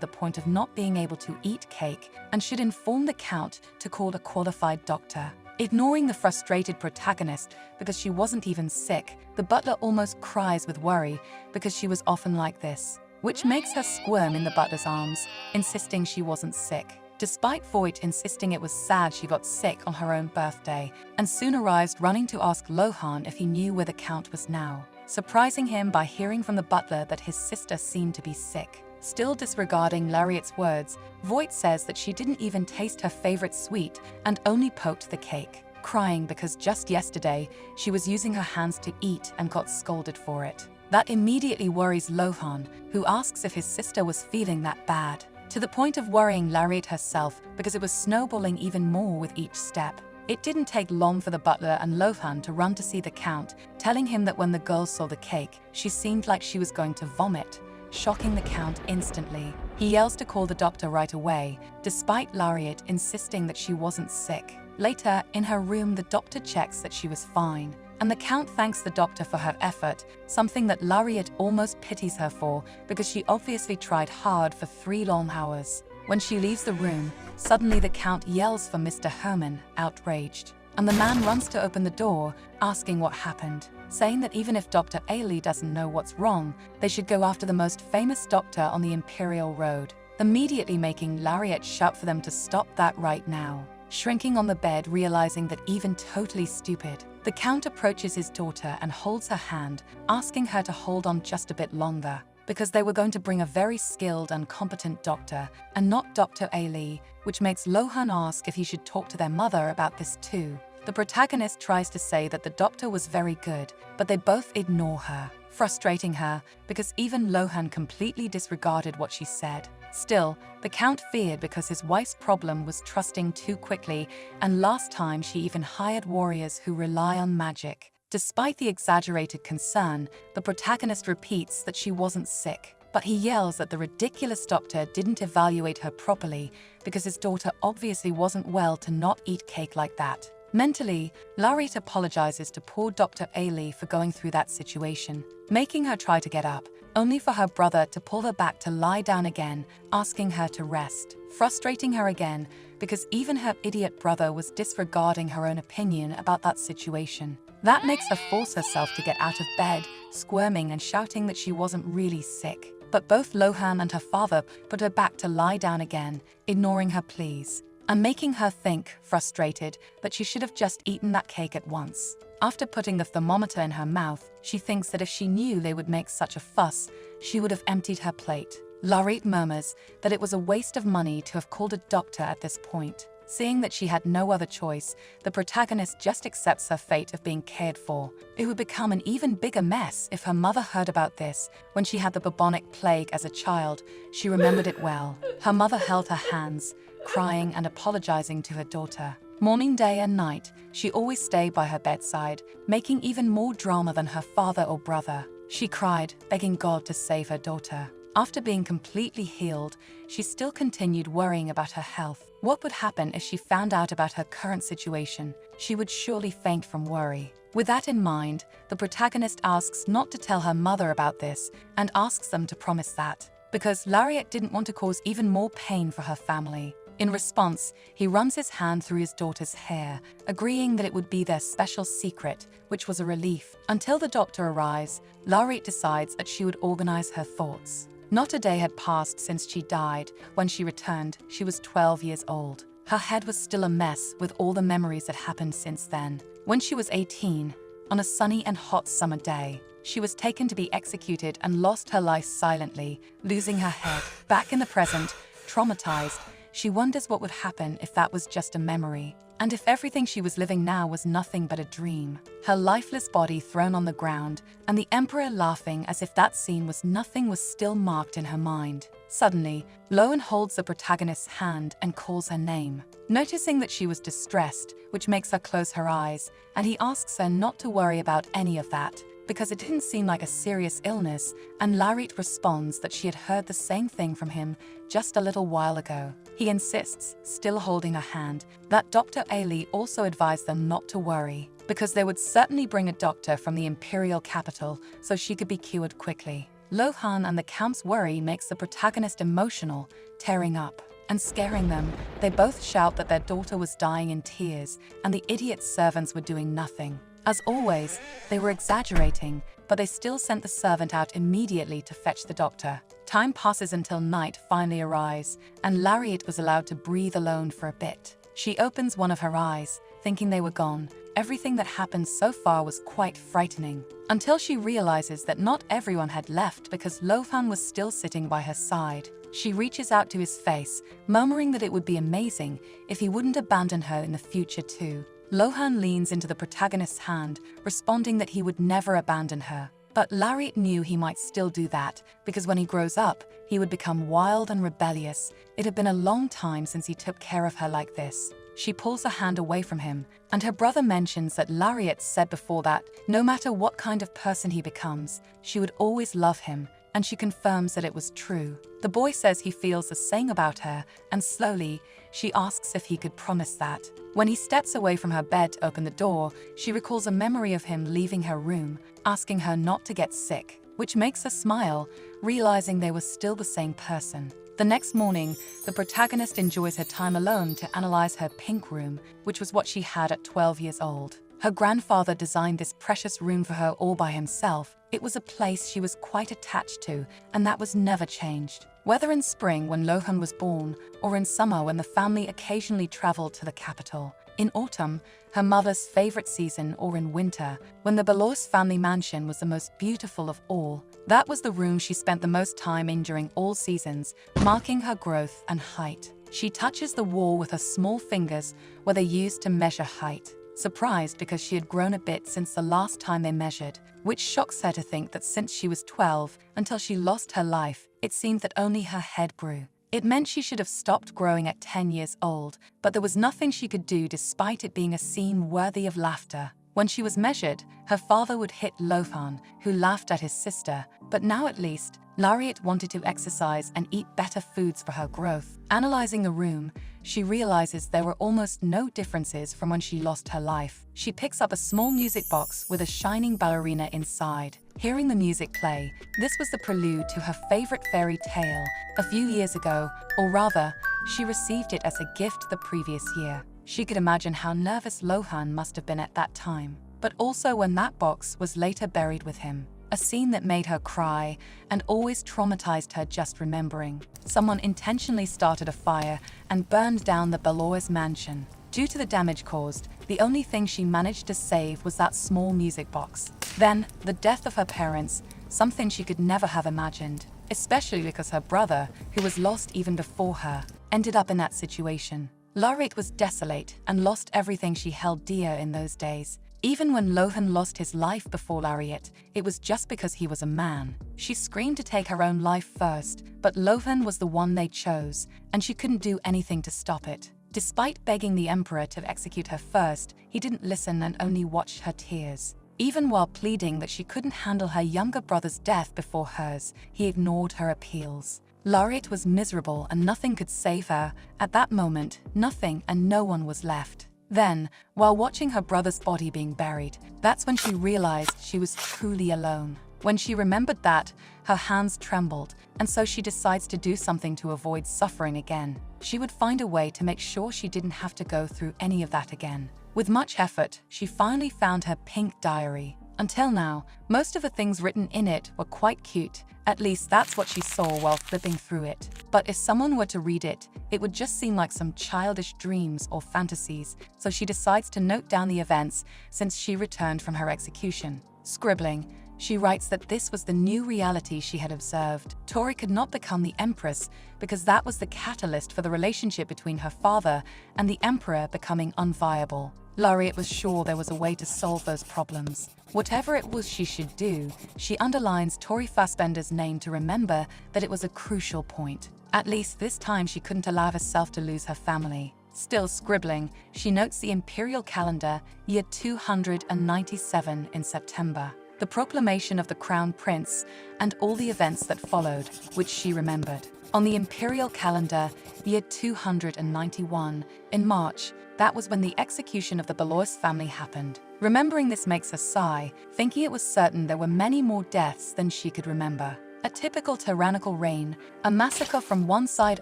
the point of not being able to eat cake and should inform the Count to call a qualified doctor. Ignoring the frustrated protagonist because she wasn't even sick, the butler almost cries with worry because she was often like this, which makes her squirm in the butler's arms, insisting she wasn't sick. Despite Voight insisting it was sad she got sick on her own birthday, and soon arrives running to ask Lohan if he knew where the Count was now, surprising him by hearing from the butler that his sister seemed to be sick. Still disregarding Laureate's words, Voight says that she didn't even taste her favorite sweet and only poked the cake, crying because just yesterday she was using her hands to eat and got scolded for it. That immediately worries Lohan, who asks if his sister was feeling that bad, to the point of worrying Laureate herself because it was snowballing even more with each step. It didn't take long for the butler and Lohan to run to see the Count, telling him that when the girl saw the cake, she seemed like she was going to vomit, shocking the Count instantly. He yells to call the doctor right away, despite Laureate insisting that she wasn't sick. Later, in her room, the doctor checks that she was fine, and the Count thanks the doctor for her effort, something that Laureate almost pities her for because she obviously tried hard for 3 long hours. When she leaves the room, suddenly the Count yells for Mr. Herman, outraged, and the man runs to open the door, asking what happened, saying that even if Dr. Ailey doesn't know what's wrong, they should go after the most famous doctor on the Imperial Road, immediately making Laureate shout for them to stop that right now. Shrinking on the bed, realizing that even totally stupid, the Count approaches his daughter and holds her hand, asking her to hold on just a bit longer, because they were going to bring a very skilled and competent doctor, and not Dr. Ailey, which makes Lohan ask if he should talk to their mother about this too. The protagonist tries to say that the doctor was very good, but they both ignore her, frustrating her because even Lohan completely disregarded what she said. Still, the Count feared because his wife's problem was trusting too quickly, and last time she even hired warriors who rely on magic. Despite the exaggerated concern, the protagonist repeats that she wasn't sick, but he yells that the ridiculous doctor didn't evaluate her properly because his daughter obviously wasn't well to not eat cake like that. Mentally, Laureate apologizes to poor Dr. Ailey for going through that situation, making her try to get up, only for her brother to pull her back to lie down again, asking her to rest, frustrating her again because even her idiot brother was disregarding her own opinion about that situation. That makes her force herself to get out of bed, squirming and shouting that she wasn't really sick. But both Lohan and her father put her back to lie down again, ignoring her pleas, and making her think, frustrated, that she should have just eaten that cake at once. After putting the thermometer in her mouth, she thinks that if she knew they would make such a fuss, she would have emptied her plate. Laureate murmurs that it was a waste of money to have called a doctor at this point. Seeing that she had no other choice, the protagonist just accepts her fate of being cared for. It would become an even bigger mess if her mother heard about this. When she had the bubonic plague as a child, she remembered it well. Her mother held her hands, crying and apologizing to her daughter. Morning, day and night, she always stayed by her bedside, making even more drama than her father or brother. She cried, begging God to save her daughter. After being completely healed, she still continued worrying about her health. What would happen if she found out about her current situation? She would surely faint from worry. With that in mind, the protagonist asks not to tell her mother about this and asks them to promise that, because Laureate didn't want to cause even more pain for her family. In response, he runs his hand through his daughter's hair, agreeing that it would be their special secret, which was a relief. Until the doctor arrives, Laureate decides that she would organize her thoughts. Not a day had passed since she died. When she returned, she was 12 years old. Her head was still a mess with all the memories that happened since then. When she was 18, on a sunny and hot summer day, she was taken to be executed and lost her life silently, losing her head. Back in the present, traumatized, she wonders what would happen if that was just a memory, and if everything she was living now was nothing but a dream. Her lifeless body thrown on the ground, and the Emperor laughing as if that scene was nothing was still marked in her mind. Suddenly, Lohan holds the protagonist's hand and calls her name, noticing that she was distressed, which makes her close her eyes, and he asks her not to worry about any of that, because it didn't seem like a serious illness, and Larit responds that she had heard the same thing from him just a little while ago. He insists, still holding her hand, that Dr. Ailey also advised them not to worry, because they would certainly bring a doctor from the imperial capital so she could be cured quickly. Lohan and the Count's worry makes the protagonist emotional, tearing up and scaring them. They both shout that their daughter was dying in tears and the idiot servants were doing nothing. As always, they were exaggerating, but they still sent the servant out immediately to fetch the doctor. Time passes until night finally arrives, and Lariat was allowed to breathe alone for a bit. She opens one of her eyes, thinking they were gone. Everything that happened so far was quite frightening, until she realizes that not everyone had left because Lohan was still sitting by her side. She reaches out to his face, murmuring that it would be amazing if he wouldn't abandon her in the future too. Lohan leans into the protagonist's hand, responding that he would never abandon her. But Lariat knew he might still do that, because when he grows up, he would become wild and rebellious. It had been a long time since he took care of her like this. She pulls her hand away from him, and her brother mentions that Lariat said before that no matter what kind of person he becomes, she would always love him, and she confirms that it was true. The boy says he feels the same about her, and slowly, she asks if he could promise that. When he steps away from her bed to open the door, she recalls a memory of him leaving her room, asking her not to get sick, which makes her smile, realizing they were still the same person. The next morning, the protagonist enjoys her time alone to analyze her pink room, which was what she had at 12 years old. Her grandfather designed this precious room for her all by himself. It was a place she was quite attached to, and that was never changed. Whether in spring when Lohan was born, or in summer when the family occasionally traveled to the capital. In autumn, her mother's favorite season, or in winter, when the Belos family mansion was the most beautiful of all. That was the room she spent the most time in during all seasons, marking her growth and height. She touches the wall with her small fingers where they used to measure height, surprised because she had grown a bit since the last time they measured, which shocks her to think that since she was 12 until she lost her life, it seemed that only her head grew. It meant she should have stopped growing at 10 years old, but there was nothing she could do despite it being a scene worthy of laughter. When she was measured, her father would hit Lohan, who laughed at his sister, but now at least, Lariat wanted to exercise and eat better foods for her growth. Analyzing the room, she realizes there were almost no differences from when she lost her life. She picks up a small music box with a shining ballerina inside. Hearing the music play, this was the prelude to her favorite fairy tale a few years ago, or rather, she received it as a gift the previous year. She could imagine how nervous Lohan must have been at that time, but also when that box was later buried with him. A scene that made her cry and always traumatized her just remembering. Someone intentionally started a fire and burned down the Belois mansion. Due to the damage caused, the only thing she managed to save was that small music box. Then, the death of her parents, something she could never have imagined, especially because her brother, who was lost even before her, ended up in that situation. Lariat was desolate and lost everything she held dear in those days. Even when Lohan lost his life before Lariat, it was just because he was a man. She screamed to take her own life first, but Lohan was the one they chose, and she couldn't do anything to stop it. Despite begging the Emperor to execute her first, he didn't listen and only watched her tears. Even while pleading that she couldn't handle her younger brother's death before hers, he ignored her appeals. Lariat was miserable and nothing could save her. At that moment, nothing and no one was left. Then, while watching her brother's body being buried, that's when she realized she was truly alone. When she remembered that, her hands trembled, and so she decides to do something to avoid suffering again. She would find a way to make sure she didn't have to go through any of that again. With much effort, she finally found her pink diary. Until now, most of the things written in it were quite cute. At least that's what she saw while flipping through it. But if someone were to read it, it would just seem like some childish dreams or fantasies, so she decides to note down the events since she returned from her execution. Scribbling, she writes that this was the new reality she had observed. Tori could not become the Empress because that was the catalyst for the relationship between her father and the Emperor becoming unviable. Lariat was sure there was a way to solve those problems. Whatever it was she should do, she underlines Tori Fassbender's name to remember that it was a crucial point. At least this time she couldn't allow herself to lose her family. Still scribbling, she notes the imperial calendar, year 297 in September. the proclamation of the crown prince, and all the events that followed, which she remembered. On the imperial calendar, year 291, in March, that was when the execution of the Balois family happened. Remembering this makes her sigh, thinking it was certain there were many more deaths than she could remember. A typical tyrannical reign, a massacre from one side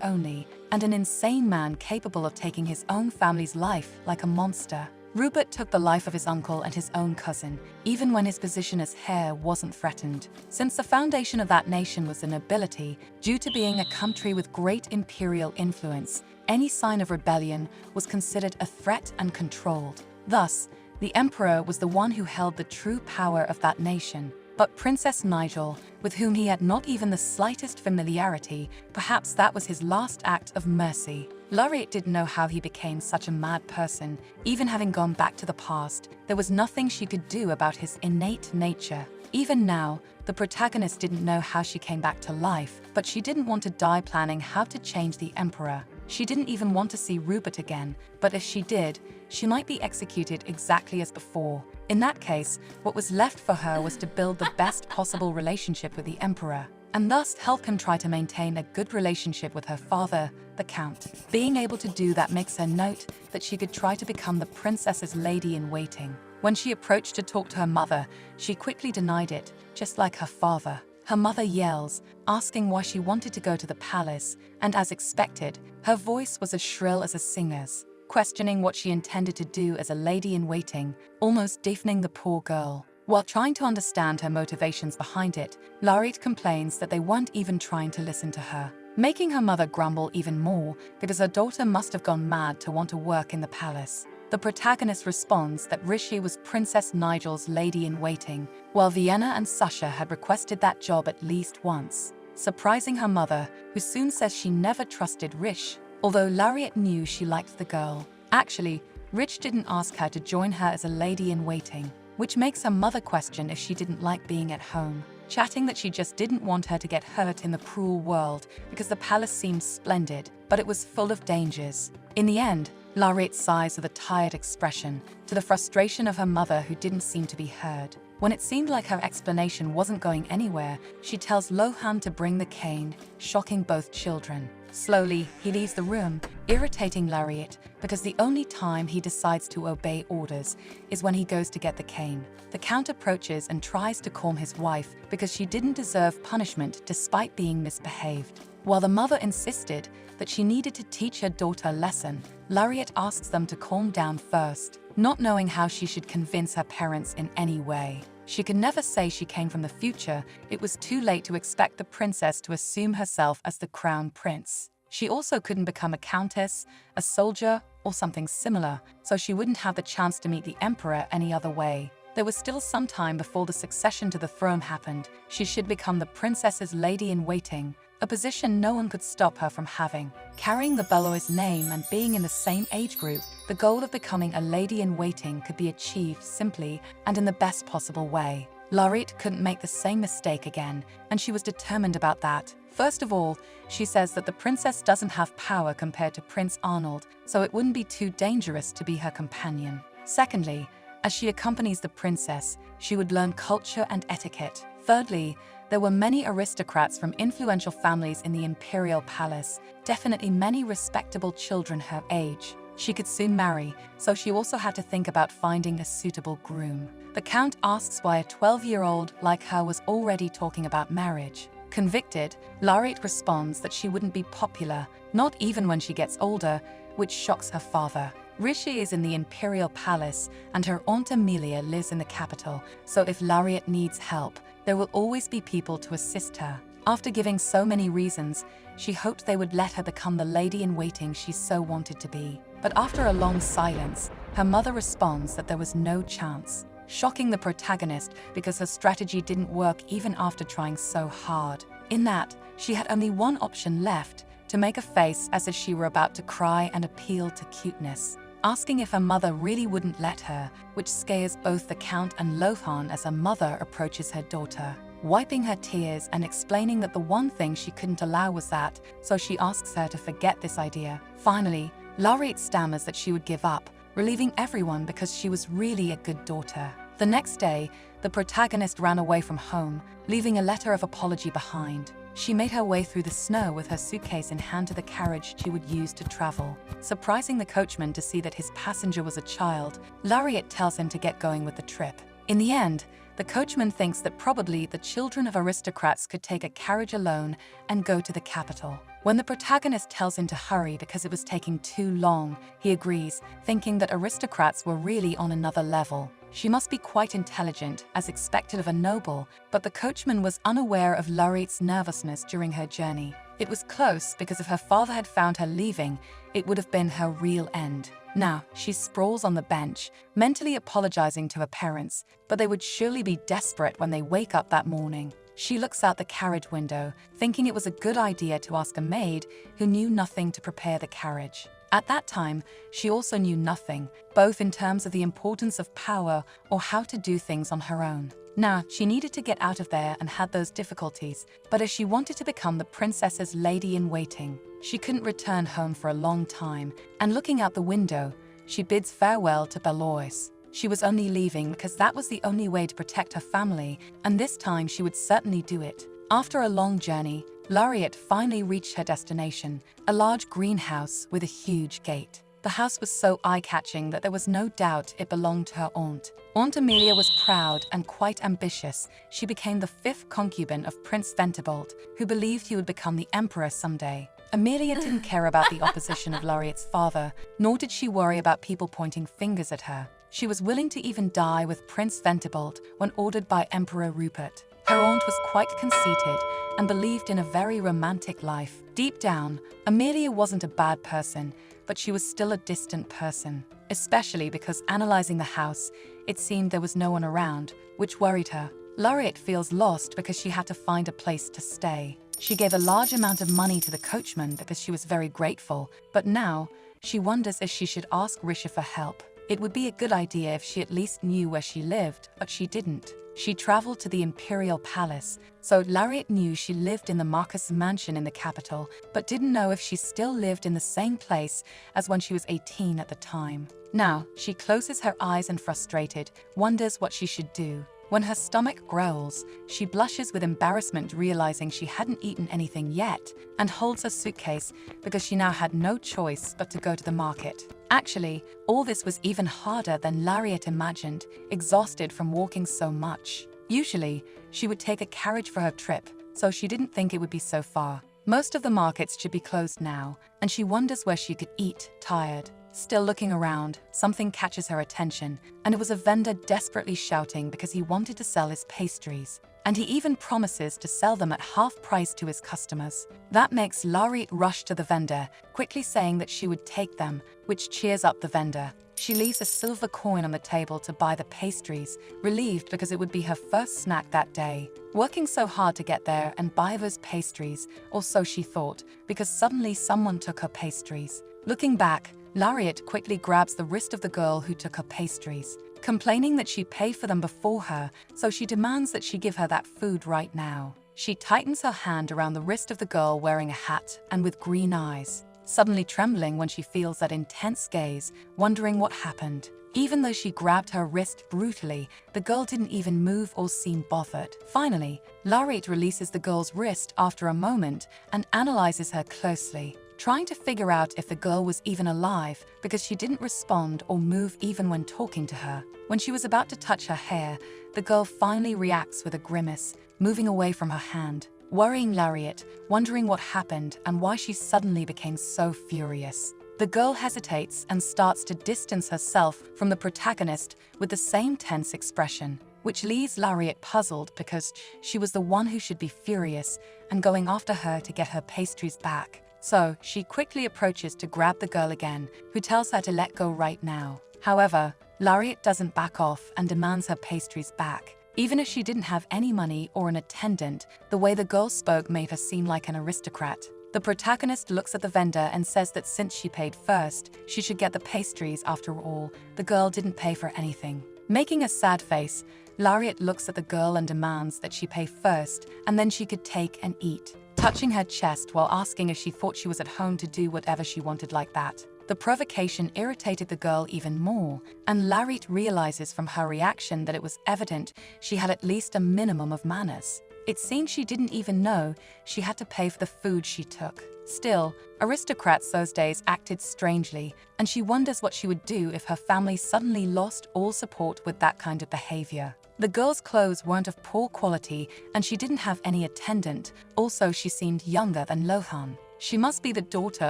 only, and an insane man capable of taking his own family's life like a monster. Rupert took the life of his uncle and his own cousin, even when his position as heir wasn't threatened. Since the foundation of that nation was the nobility, due to being a country with great imperial influence, any sign of rebellion was considered a threat and controlled. Thus, the emperor was the one who held the true power of that nation. But Princess Nigel, with whom he had not even the slightest familiarity, perhaps that was his last act of mercy. Lariat didn't know how he became such a mad person. Even having gone back to the past, there was nothing she could do about his innate nature. Even now, the protagonist didn't know how she came back to life, but she didn't want to die planning how to change the emperor. She didn't even want to see Rupert again, but if she did, she might be executed exactly as before. In that case, what was left for her was to build the best possible relationship with the emperor, and thus help him try to maintain a good relationship with her father, the Count. Being able to do that makes her note that she could try to become the princess's lady-in-waiting. When she approached to talk to her mother, she quickly denied it, just like her father. Her mother yells, asking why she wanted to go to the palace, and as expected, her voice was as shrill as a singer's, questioning what she intended to do as a lady-in-waiting, almost deafening the poor girl. While trying to understand her motivations behind it, Lariat complains that they weren't even trying to listen to her, making her mother grumble even more because her daughter must have gone mad to want to work in the palace. The protagonist responds that Rishi was Princess Nigel's lady-in-waiting, while Vienna and Sasha had requested that job at least once, surprising her mother, who soon says she never trusted Rish, although Lariat knew she liked the girl. Actually, Rich didn't ask her to join her as a lady-in-waiting, which makes her mother question if she didn't like being at home, chatting that she just didn't want her to get hurt in the cruel world because the palace seemed splendid, but it was full of dangers. In the end, Lariat sighs with a tired expression, to the frustration of her mother who didn't seem to be heard. When it seemed like her explanation wasn't going anywhere, she tells Lohan to bring the cane, shocking both children. Slowly, he leaves the room, irritating Lariat because the only time he decides to obey orders is when he goes to get the cane. The Count approaches and tries to calm his wife because she didn't deserve punishment despite being misbehaved. While the mother insisted that she needed to teach her daughter a lesson, Lariat asks them to calm down first, not knowing how she should convince her parents in any way. She could never say she came from the future. It was too late to expect the princess to assume herself as the crown prince. She also couldn't become a countess, a soldier, or something similar, so she wouldn't have the chance to meet the emperor any other way. There was still some time before the succession to the throne happened. She should become the princess's lady-in-waiting, a position no one could stop her from having. Carrying the Balois name and being in the same age group, the goal of becoming a lady-in-waiting could be achieved simply and in the best possible way. Lariat couldn't make the same mistake again, and she was determined about that. First of all, she says that the princess doesn't have power compared to Prince Arnold, so it wouldn't be too dangerous to be her companion. Secondly, as she accompanies the princess, she would learn culture and etiquette. Thirdly, there were many aristocrats from influential families in the imperial palace, definitely many respectable children her age. She could soon marry, so she also had to think about finding a suitable groom. The Count asks why a 12-year-old like her was already talking about marriage. Convicted, Lariat responds that she wouldn't be popular, not even when she gets older, which shocks her father. Rishi is in the imperial palace and her aunt Amelia lives in the capital, so if Lariat needs help, there will always be people to assist her. After giving so many reasons, she hoped they would let her become the lady-in-waiting she so wanted to be. But after a long silence, her mother responds that there was no chance, shocking the protagonist because her strategy didn't work even after trying so hard. In that, she had only one option left, to make a face as if she were about to cry and appeal to cuteness, asking if her mother really wouldn't let her, which scares both the Count and Lohan as her mother approaches her daughter, wiping her tears and explaining that the one thing she couldn't allow was that, so she asks her to forget this idea. Finally, Lariat stammers that she would give up, relieving everyone because she was really a good daughter. The next day, the protagonist ran away from home, leaving a letter of apology behind. She made her way through the snow with her suitcase in hand to the carriage she would use to travel. Surprising the coachman to see that his passenger was a child, Lariat tells him to get going with the trip. In the end, the coachman thinks that probably the children of aristocrats could take a carriage alone and go to the capital. When the protagonist tells him to hurry because it was taking too long, he agrees, thinking that aristocrats were really on another level. She must be quite intelligent, as expected of a noble, but the coachman was unaware of Lariat's nervousness during her journey. It was close because if her father had found her leaving, it would have been her real end. Now, she sprawls on the bench, mentally apologizing to her parents, but they would surely be desperate when they wake up that morning. She looks out the carriage window, thinking it was a good idea to ask a maid who knew nothing to prepare the carriage. At that time, she also knew nothing, both in terms of the importance of power or how to do things on her own. Now, she needed to get out of there and had those difficulties, but as she wanted to become the princess's lady-in-waiting, she couldn't return home for a long time, and looking out the window, she bids farewell to Belois. She was only leaving because that was the only way to protect her family, and this time she would certainly do it. After a long journey, Lariat finally reached her destination, a large greenhouse with a huge gate. The house was so eye-catching that there was no doubt it belonged to her aunt. Aunt Amelia was proud and quite ambitious. She became the 5th concubine of Prince Ventibolt, who believed he would become the emperor someday. Amelia didn't care about the opposition of Lariat's father, nor did she worry about people pointing fingers at her. She was willing to even die with Prince Ventibolt when ordered by Emperor Rupert. Her aunt was quite conceited and believed in a very romantic life. Deep down, Amelia wasn't a bad person, but she was still a distant person, especially because analyzing the house, it seemed there was no one around, which worried her. Lariat feels lost because she had to find a place to stay. She gave a large amount of money to the coachman because she was very grateful, but now she wonders if she should ask Risha for help. It would be a good idea if she at least knew where she lived, but she didn't. She traveled to the Imperial Palace, so Lariat knew she lived in the Marquis mansion in the capital, but didn't know if she still lived in the same place as when she was 18 at the time. Now, she closes her eyes and frustrated, wonders what she should do. When her stomach growls, she blushes with embarrassment, realizing she hadn't eaten anything yet, and holds her suitcase because she now had no choice but to go to the market. Actually, all this was even harder than Lariat imagined, exhausted from walking so much. Usually, she would take a carriage for her trip, so she didn't think it would be so far. Most of the markets should be closed now, and she wonders where she could eat, tired. Still looking around, something catches her attention, and it was a vendor desperately shouting because he wanted to sell his pastries. And he even promises to sell them at half price to his customers. That makes Lariat rush to the vendor, quickly saying that she would take them, which cheers up the vendor. She leaves a silver coin on the table to buy the pastries, relieved because it would be her first snack that day. Working so hard to get there and buy those pastries, or so she thought, because suddenly someone took her pastries. Looking back, Lariat quickly grabs the wrist of the girl who took her pastries, complaining that she paid for them before her, so she demands that she give her that food right now. She tightens her hand around the wrist of the girl wearing a hat and with green eyes, suddenly trembling when she feels that intense gaze, wondering what happened. Even though she grabbed her wrist brutally, the girl didn't even move or seem bothered. Finally, Lariat releases the girl's wrist after a moment and analyzes her closely, trying to figure out if the girl was even alive because she didn't respond or move even when talking to her. When she was about to touch her hair, the girl finally reacts with a grimace, moving away from her hand, worrying Lariat, wondering what happened and why she suddenly became so furious. The girl hesitates and starts to distance herself from the protagonist with the same tense expression, which leaves Lariat puzzled because she was the one who should be furious and going after her to get her pastries back. So she quickly approaches to grab the girl again, who tells her to let go right now. However, Lariat doesn't back off and demands her pastries back. Even if she didn't have any money or an attendant, the way the girl spoke made her seem like an aristocrat. The protagonist looks at the vendor and says that since she paid first, she should get the pastries after all. The girl didn't pay for anything. Making a sad face, Lariat looks at the girl and demands that she pay first and then she could take and eat, touching her chest while asking if she thought she was at home to do whatever she wanted like that. The provocation irritated the girl even more, and Lariat realizes from her reaction that it was evident she had at least a minimum of manners. It seemed she didn't even know she had to pay for the food she took. Still, aristocrats those days acted strangely, and she wonders what she would do if her family suddenly lost all support with that kind of behavior. The girl's clothes weren't of poor quality, and she didn't have any attendant. Also, she seemed younger than Lohan. She must be the daughter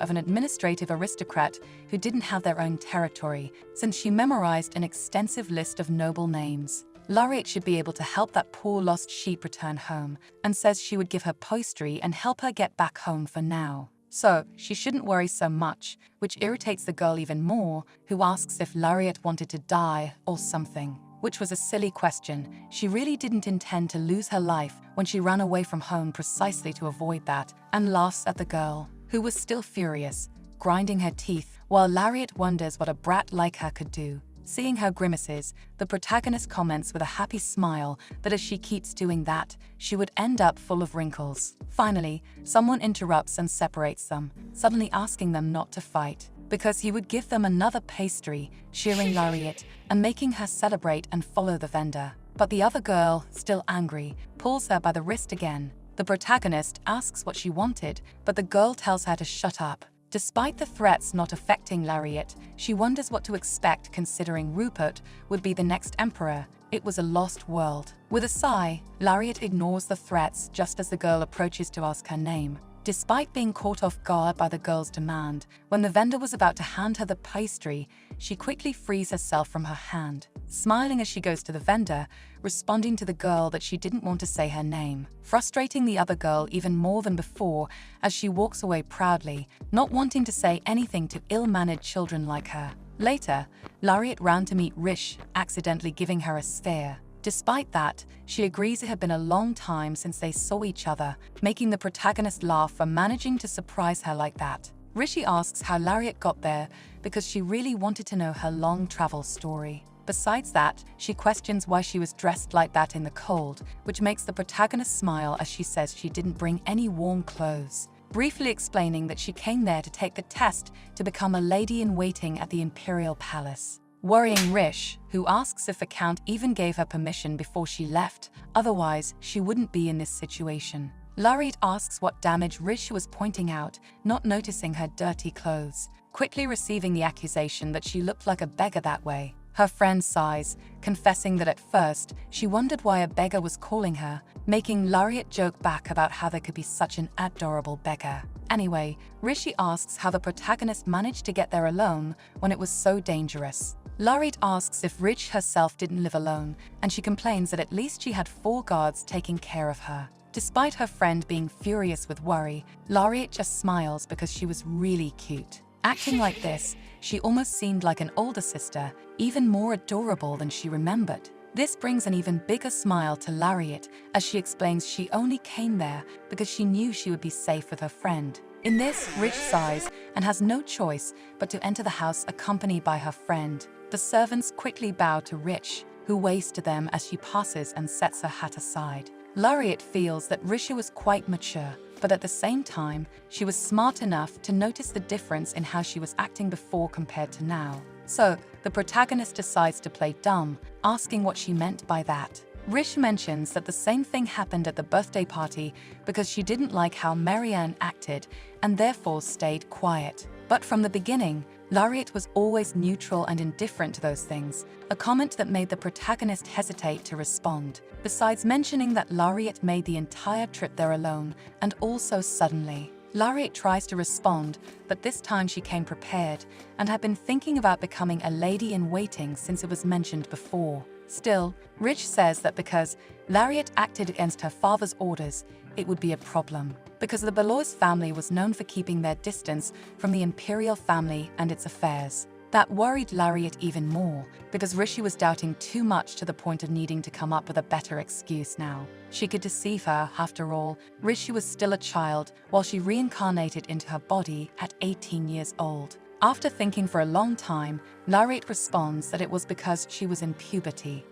of an administrative aristocrat who didn't have their own territory, since she memorized an extensive list of noble names. Lariat should be able to help that poor lost sheep return home, and says she would give her poistry and help her get back home for now. So, she shouldn't worry so much, which irritates the girl even more, who asks if Lariat wanted to die or something. Which was a silly question. She really didn't intend to lose her life when she ran away from home precisely to avoid that, and laughs at the girl, who was still furious, grinding her teeth, while Lariat wonders what a brat like her could do. Seeing her grimaces, the protagonist comments with a happy smile that if she keeps doing that, she would end up full of wrinkles. Finally, someone interrupts and separates them, suddenly asking them not to fight, because he would give them another pastry, cheering Lariat and making her celebrate and follow the vendor. But the other girl, still angry, pulls her by the wrist again. The protagonist asks what she wanted, but the girl tells her to shut up. Despite the threats not affecting Lariat, she wonders what to expect considering Rupert would be the next emperor. It was a lost world. With a sigh, Lariat ignores the threats just as the girl approaches to ask her name. Despite being caught off guard by the girl's demand, when the vendor was about to hand her the pastry, she quickly frees herself from her hand, smiling as she goes to the vendor, responding to the girl that she didn't want to say her name, frustrating the other girl even more than before as she walks away proudly, not wanting to say anything to ill-mannered children like her. Later, Lariat ran to meet Rish, accidentally giving her a stare. Despite that, she agrees it had been a long time since they saw each other, making the protagonist laugh for managing to surprise her like that. Rishi asks how Lariat got there because she really wanted to know her long travel story. Besides that, she questions why she was dressed like that in the cold, which makes the protagonist smile as she says she didn't bring any warm clothes, briefly explaining that she came there to take the test to become a lady-in-waiting at the Imperial Palace. Worrying Rish, who asks if the Count even gave her permission before she left, otherwise she wouldn't be in this situation. Lariat asks what damage Rish was pointing out, not noticing her dirty clothes, quickly receiving the accusation that she looked like a beggar that way. Her friend sighs, confessing that at first she wondered why a beggar was calling her, making Lariat joke back about how there could be such an adorable beggar. Anyway, Rishi asks how the protagonist managed to get there alone when it was so dangerous. Lariat asks if Rich herself didn't live alone, and she complains that at least she had 4 guards taking care of her. Despite her friend being furious with worry, Lariat just smiles because she was really cute. Acting like this, she almost seemed like an older sister, even more adorable than she remembered. This brings an even bigger smile to Lariat as she explains she only came there because she knew she would be safe with her friend. In this, Rich sighs and has no choice but to enter the house accompanied by her friend. The servants quickly bow to Rich, who waves to them as she passes and sets her hat aside. Lariat feels that Rishi was quite mature, but at the same time, she was smart enough to notice the difference in how she was acting before compared to now. So, the protagonist decides to play dumb, asking what she meant by that. Rish mentions that the same thing happened at the birthday party because she didn't like how Marianne acted and therefore stayed quiet. But from the beginning, Lariat was always neutral and indifferent to those things, a comment that made the protagonist hesitate to respond, besides mentioning that Lariat made the entire trip there alone and also suddenly. Lariat tries to respond, but this time she came prepared and had been thinking about becoming a lady-in-waiting since it was mentioned before. Still, Rich says that because Lariat acted against her father's orders, it would be a problem, because the Belois family was known for keeping their distance from the imperial family and its affairs. That worried Lariat even more, because Rishi was doubting too much to the point of needing to come up with a better excuse now. She could deceive her, after all. Rishi was still a child, while she reincarnated into her body at 18 years old. After thinking for a long time, Lariat responds that it was because she was in puberty.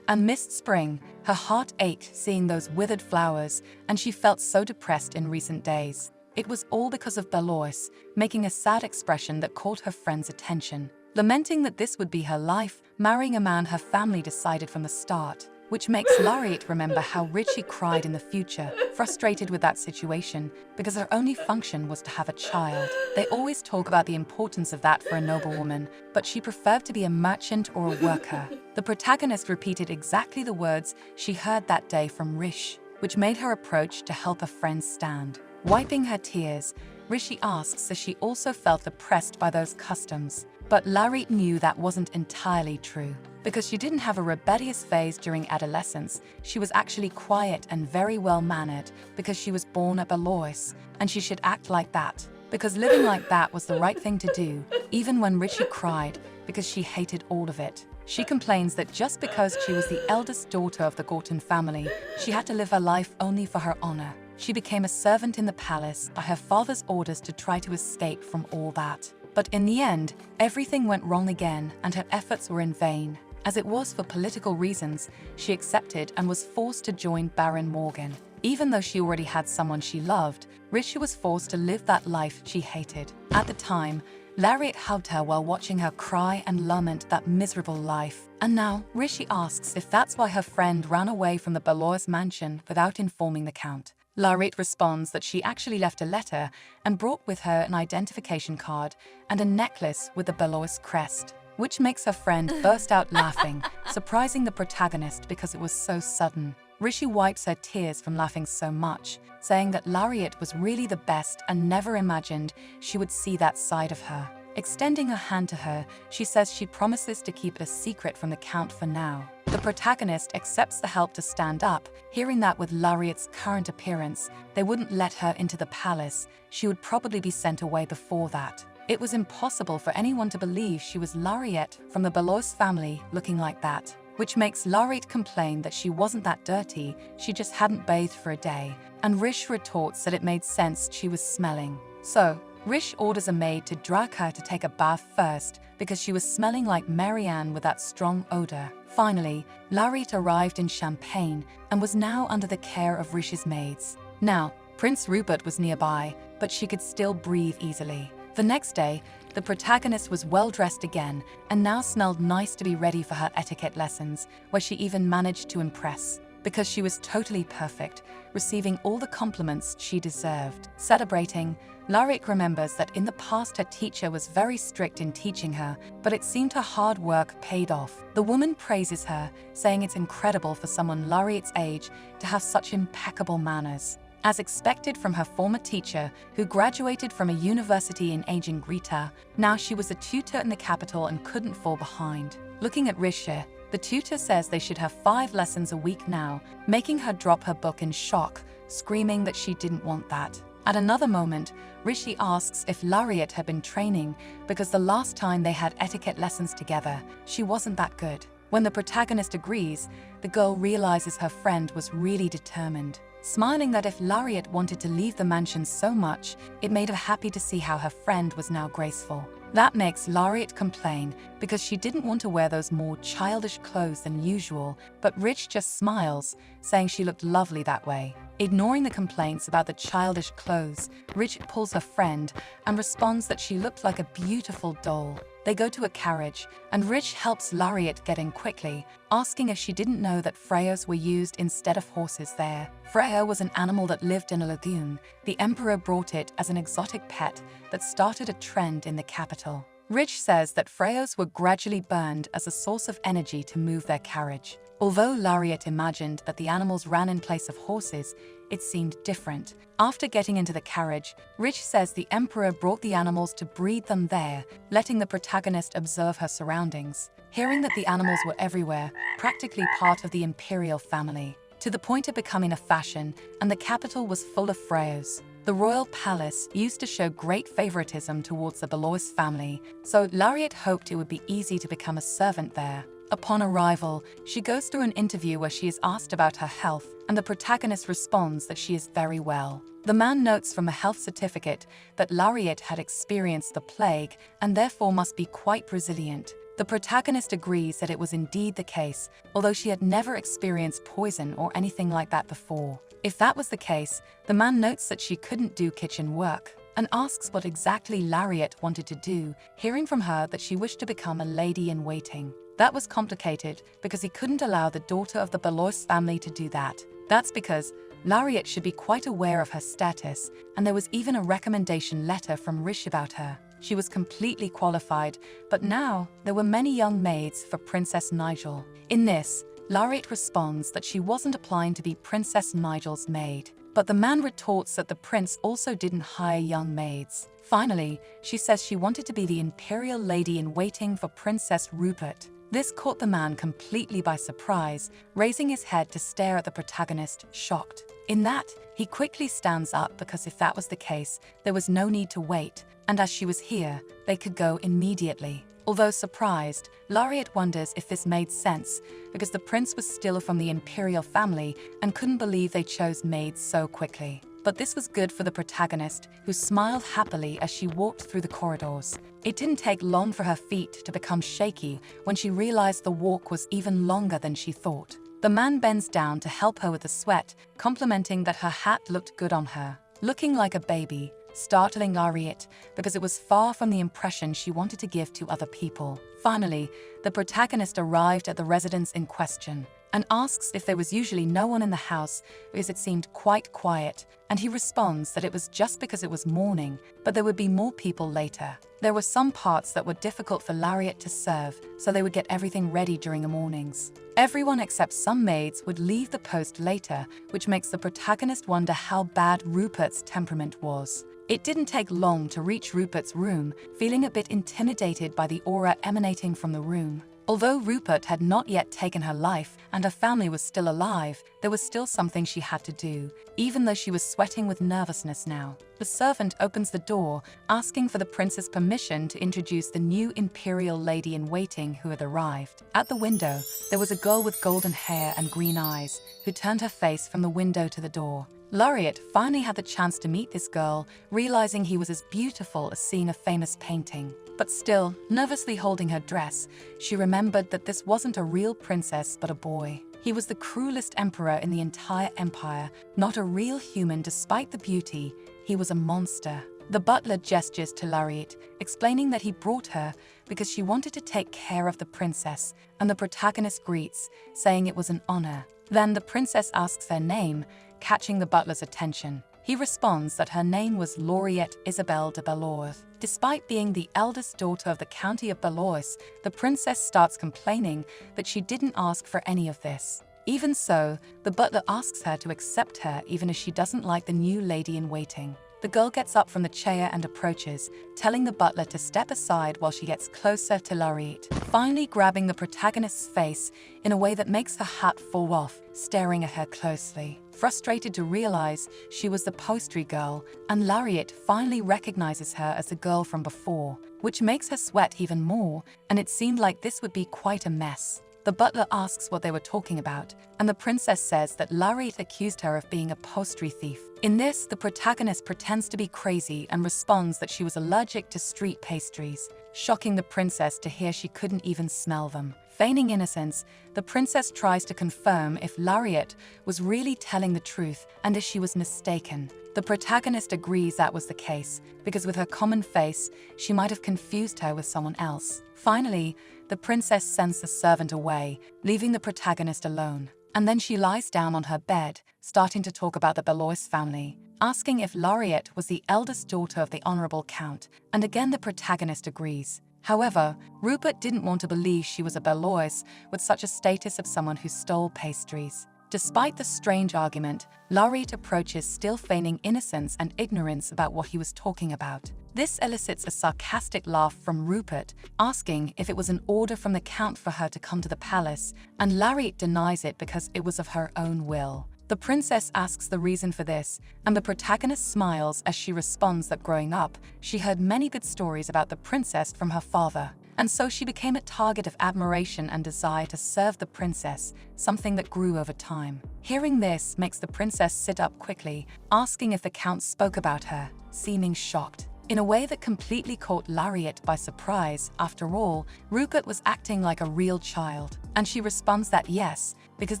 And missed spring, her heart ached seeing those withered flowers, and she felt so depressed in recent days. It was all because of Belois, making a sad expression that caught her friend's attention, lamenting that this would be her life, marrying a man her family decided from the start, which makes Lariat remember how Richie cried in the future, frustrated with that situation, because her only function was to have a child. They always talk about the importance of that for a noble woman, but she preferred to be a merchant or a worker. The protagonist repeated exactly the words she heard that day from Rish, which made her approach to help her friend stand. Wiping her tears, Rishi asks if she also felt oppressed by those customs. But Lariat knew that wasn't entirely true. Because she didn't have a rebellious phase during adolescence, she was actually quiet and very well-mannered because she was born a Belois, and she should act like that. Because living like that was the right thing to do, even when Richie cried, because she hated all of it. She complains that just because she was the eldest daughter of the Gorton family, she had to live her life only for her honor. She became a servant in the palace by her father's orders to try to escape from all that. But in the end, everything went wrong again and her efforts were in vain. As it was for political reasons, she accepted and was forced to join Baron Morgan. Even though she already had someone she loved, Rishi was forced to live that life she hated. At the time, Lariat hugged her while watching her cry and lament that miserable life. And now, Rishi asks if that's why her friend ran away from the Belois mansion without informing the Count. Lariat responds that she actually left a letter and brought with her an identification card and a necklace with the Belois crest, which makes her friend burst out laughing, surprising the protagonist because it was so sudden. Rishi wipes her tears from laughing so much, saying that Lariat was really the best and never imagined she would see that side of her. Extending her hand to her, she says she promises to keep it a secret from the Count for now. The protagonist accepts the help to stand up, hearing that with Lariat's current appearance, they wouldn't let her into the palace. She would probably be sent away before that. It was impossible for anyone to believe she was Lariat from the Belois family looking like that, which makes Lariat complain that she wasn't that dirty, she just hadn't bathed for a day, and Rish retorts that it made sense she was smelling. So, Rish orders a maid to drag her to take a bath first because she was smelling like Marianne with that strong odor. Finally, Lariat arrived in Champagne and was now under the care of Rish's maids. Now, Prince Rupert was nearby, but she could still breathe easily. The next day, the protagonist was well-dressed again and now smelled nice to be ready for her etiquette lessons, where she even managed to impress. Because she was totally perfect, receiving all the compliments she deserved. Celebrating, Lariat remembers that in the past her teacher was very strict in teaching her, but it seemed her hard work paid off. The woman praises her, saying it's incredible for someone Lariat's age to have such impeccable manners. As expected from her former teacher, who graduated from a university in ancient Greta, now she was a tutor in the capital and couldn't fall behind. Looking at Risha, the tutor says they should have 5 lessons a week now, making her drop her book in shock, screaming that she didn't want that. At another moment, Rishi asks if Lariat had been training because the last time they had etiquette lessons together, she wasn't that good. When the protagonist agrees, the girl realizes her friend was really determined, smiling that if Lariat wanted to leave the mansion so much, it made her happy to see how her friend was now graceful. That makes Lariat complain because she didn't want to wear those more childish clothes than usual, but Rich just smiles, saying she looked lovely that way. Ignoring the complaints about the childish clothes, Rich pulls her friend and responds that she looked like a beautiful doll. They go to a carriage, and Rich helps Lariat get in quickly, asking if she didn't know that Freyas were used instead of horses there. Freya was an animal that lived in a lagoon. The emperor brought it as an exotic pet that started a trend in the capital. Rich says that Freyas were gradually burned as a source of energy to move their carriage. Although Lariat imagined that the animals ran in place of horses, it seemed different. After getting into the carriage, Rich says the emperor brought the animals to breed them there, letting the protagonist observe her surroundings. Hearing that the animals were everywhere, practically part of the imperial family, to the point of becoming a fashion, and the capital was full of Freyas. The royal palace used to show great favoritism towards the Belois family, so Lariat hoped it would be easy to become a servant there. Upon arrival, she goes through an interview where she is asked about her health, and the protagonist responds that she is very well. The man notes from a health certificate that Lariat had experienced the plague and therefore must be quite resilient. The protagonist agrees that it was indeed the case, although she had never experienced poison or anything like that before. If that was the case, the man notes that she couldn't do kitchen work and asks what exactly Lariat wanted to do, hearing from her that she wished to become a lady-in-waiting. That was complicated because he couldn't allow the daughter of the Belois family to do that. That's because Lariat should be quite aware of her status, and there was even a recommendation letter from Rish about her. She was completely qualified, but now there were many young maids for Princess Nigel. In this, Lariat responds that she wasn't applying to be Princess Nigel's maid, but the man retorts that the prince also didn't hire young maids. Finally, she says she wanted to be the imperial lady-in-waiting for Princess Rupert. This caught the man completely by surprise, raising his head to stare at the protagonist, shocked. In that, he quickly stands up because if that was the case, there was no need to wait, and as she was here, they could go immediately. Although surprised, Lariat wonders if this made sense, because the prince was still from the imperial family and couldn't believe they chose maids so quickly. But this was good for the protagonist, who smiled happily as she walked through the corridors. It didn't take long for her feet to become shaky when she realized the walk was even longer than she thought. The man bends down to help her with the sweat, complimenting that her hat looked good on her. Looking like a baby, startling Lariat because it was far from the impression she wanted to give to other people. Finally, the protagonist arrived at the residence in question and asks if there was usually no one in the house because it seemed quite quiet, and he responds that it was just because it was morning, but there would be more people later. There were some parts that were difficult for Lariat to serve, so they would get everything ready during the mornings. Everyone except some maids would leave the post later, which makes the protagonist wonder how bad Rupert's temperament was. It didn't take long to reach Rupert's room, feeling a bit intimidated by the aura emanating from the room. Although Rupert had not yet taken her life and her family was still alive, there was still something she had to do, even though she was sweating with nervousness now. The servant opens the door, asking for the prince's permission to introduce the new imperial lady-in-waiting who had arrived. At the window, there was a girl with golden hair and green eyes, who turned her face from the window to the door. Lariat finally had the chance to meet this girl, realizing he was as beautiful as seeing a famous painting. But still, nervously holding her dress, she remembered that this wasn't a real princess but a boy. He was the cruelest emperor in the entire empire, not a real human despite the beauty. He was a monster. The butler gestures to Lariat, explaining that he brought her because she wanted to take care of the princess, and the protagonist greets, saying it was an honor. Then the princess asks her name, catching the butler's attention. He responds that her name was Lauriette Isabelle de Belois. Despite being the eldest daughter of the County of Belois, the princess starts complaining that she didn't ask for any of this. Even so, the butler asks her to accept her even if she doesn't like the new lady-in-waiting. The girl gets up from the chair and approaches, telling the butler to step aside while she gets closer to Lariat, finally grabbing the protagonist's face in a way that makes her hat fall off, staring at her closely. Frustrated to realize she was the pastry girl, and Lariat finally recognizes her as the girl from before, which makes her sweat even more, and it seemed like this would be quite a mess. The butler asks what they were talking about, and the princess says that Lariat accused her of being a pastry thief. In this, the protagonist pretends to be crazy and responds that she was allergic to street pastries, shocking the princess to hear she couldn't even smell them. Feigning innocence, the princess tries to confirm if Lariat was really telling the truth and if she was mistaken. The protagonist agrees that was the case, because with her common face, she might have confused her with someone else. Finally, the princess sends the servant away, leaving the protagonist alone. And then she lies down on her bed, starting to talk about the Belois family, asking if Lariat was the eldest daughter of the honorable count, and again the protagonist agrees. However, Rupert didn't want to believe she was a Belois with such a status of someone who stole pastries. Despite the strange argument, Lariat approaches, still feigning innocence and ignorance about what he was talking about. This elicits a sarcastic laugh from Rupert, asking if it was an order from the Count for her to come to the palace, and Lariat denies it because it was of her own will. The princess asks the reason for this, and the protagonist smiles as she responds that growing up, she heard many good stories about the princess from her father, and so she became a target of admiration and desire to serve the princess, something that grew over time. Hearing this makes the princess sit up quickly, asking if the Count spoke about her, seeming shocked. in a way that completely caught Lariat by surprise. After all, Rupert was acting like a real child, and she responds that yes, because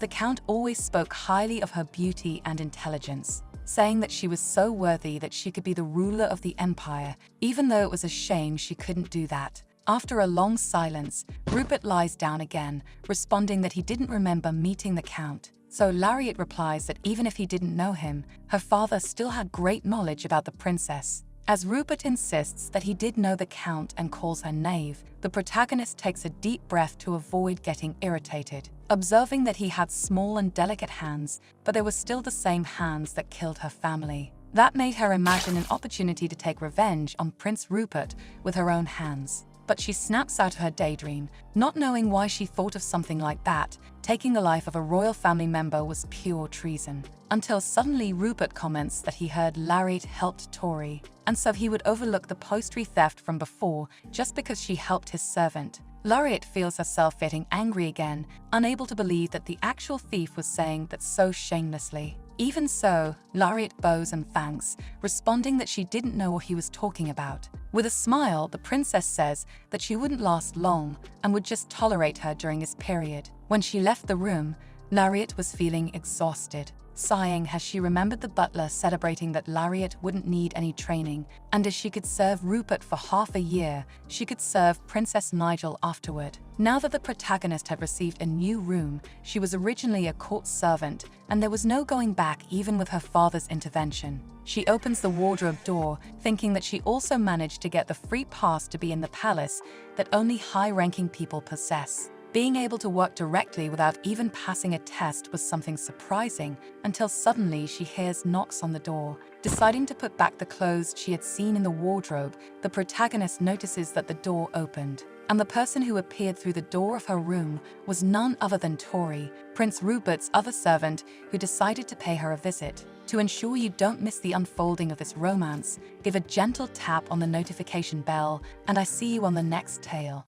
the Count always spoke highly of her beauty and intelligence, saying that she was so worthy that she could be the ruler of the empire, even though it was a shame she couldn't do that. After a long silence, Rupert lies down again, responding that he didn't remember meeting the Count. So Lariat replies that even if he didn't know him, her father still had great knowledge about the princess. As Rupert insists that he did know the Count and calls her knave, the protagonist takes a deep breath to avoid getting irritated, observing that he had small and delicate hands, but they were still the same hands that killed her family. That made her imagine an opportunity to take revenge on Prince Rupert with her own hands. But she snaps out of her daydream, not knowing why she thought of something like that. Taking the life of a royal family member was pure treason. Until suddenly Rupert comments that he heard Lariat helped Tori, and so he would overlook the poultry theft from before just because she helped his servant. Lariat feels herself getting angry again, unable to believe that the actual thief was saying that so shamelessly. Even so, Lariat bows and thanks, responding that she didn't know what he was talking about. With a smile, the princess says that she wouldn't last long and would just tolerate her during his period. When she left the room, Lariat was feeling exhausted, sighing as she remembered the butler celebrating that Lariat wouldn't need any training, and as she could serve Rupert for half a year, she could serve Princess Nigel afterward. Now that the protagonist had received a new room, she was originally a court servant, and there was no going back even with her father's intervention. She opens the wardrobe door, thinking that she also managed to get the free pass to be in the palace that only high-ranking people possess. Being able to work directly without even passing a test was something surprising, until suddenly she hears knocks on the door. Deciding to put back the clothes she had seen in the wardrobe, the protagonist notices that the door opened, and the person who appeared through the door of her room was none other than Tori, Prince Rupert's other servant, who decided to pay her a visit. To ensure you don't miss the unfolding of this romance, give a gentle tap on the notification bell, and I see you on the next tale.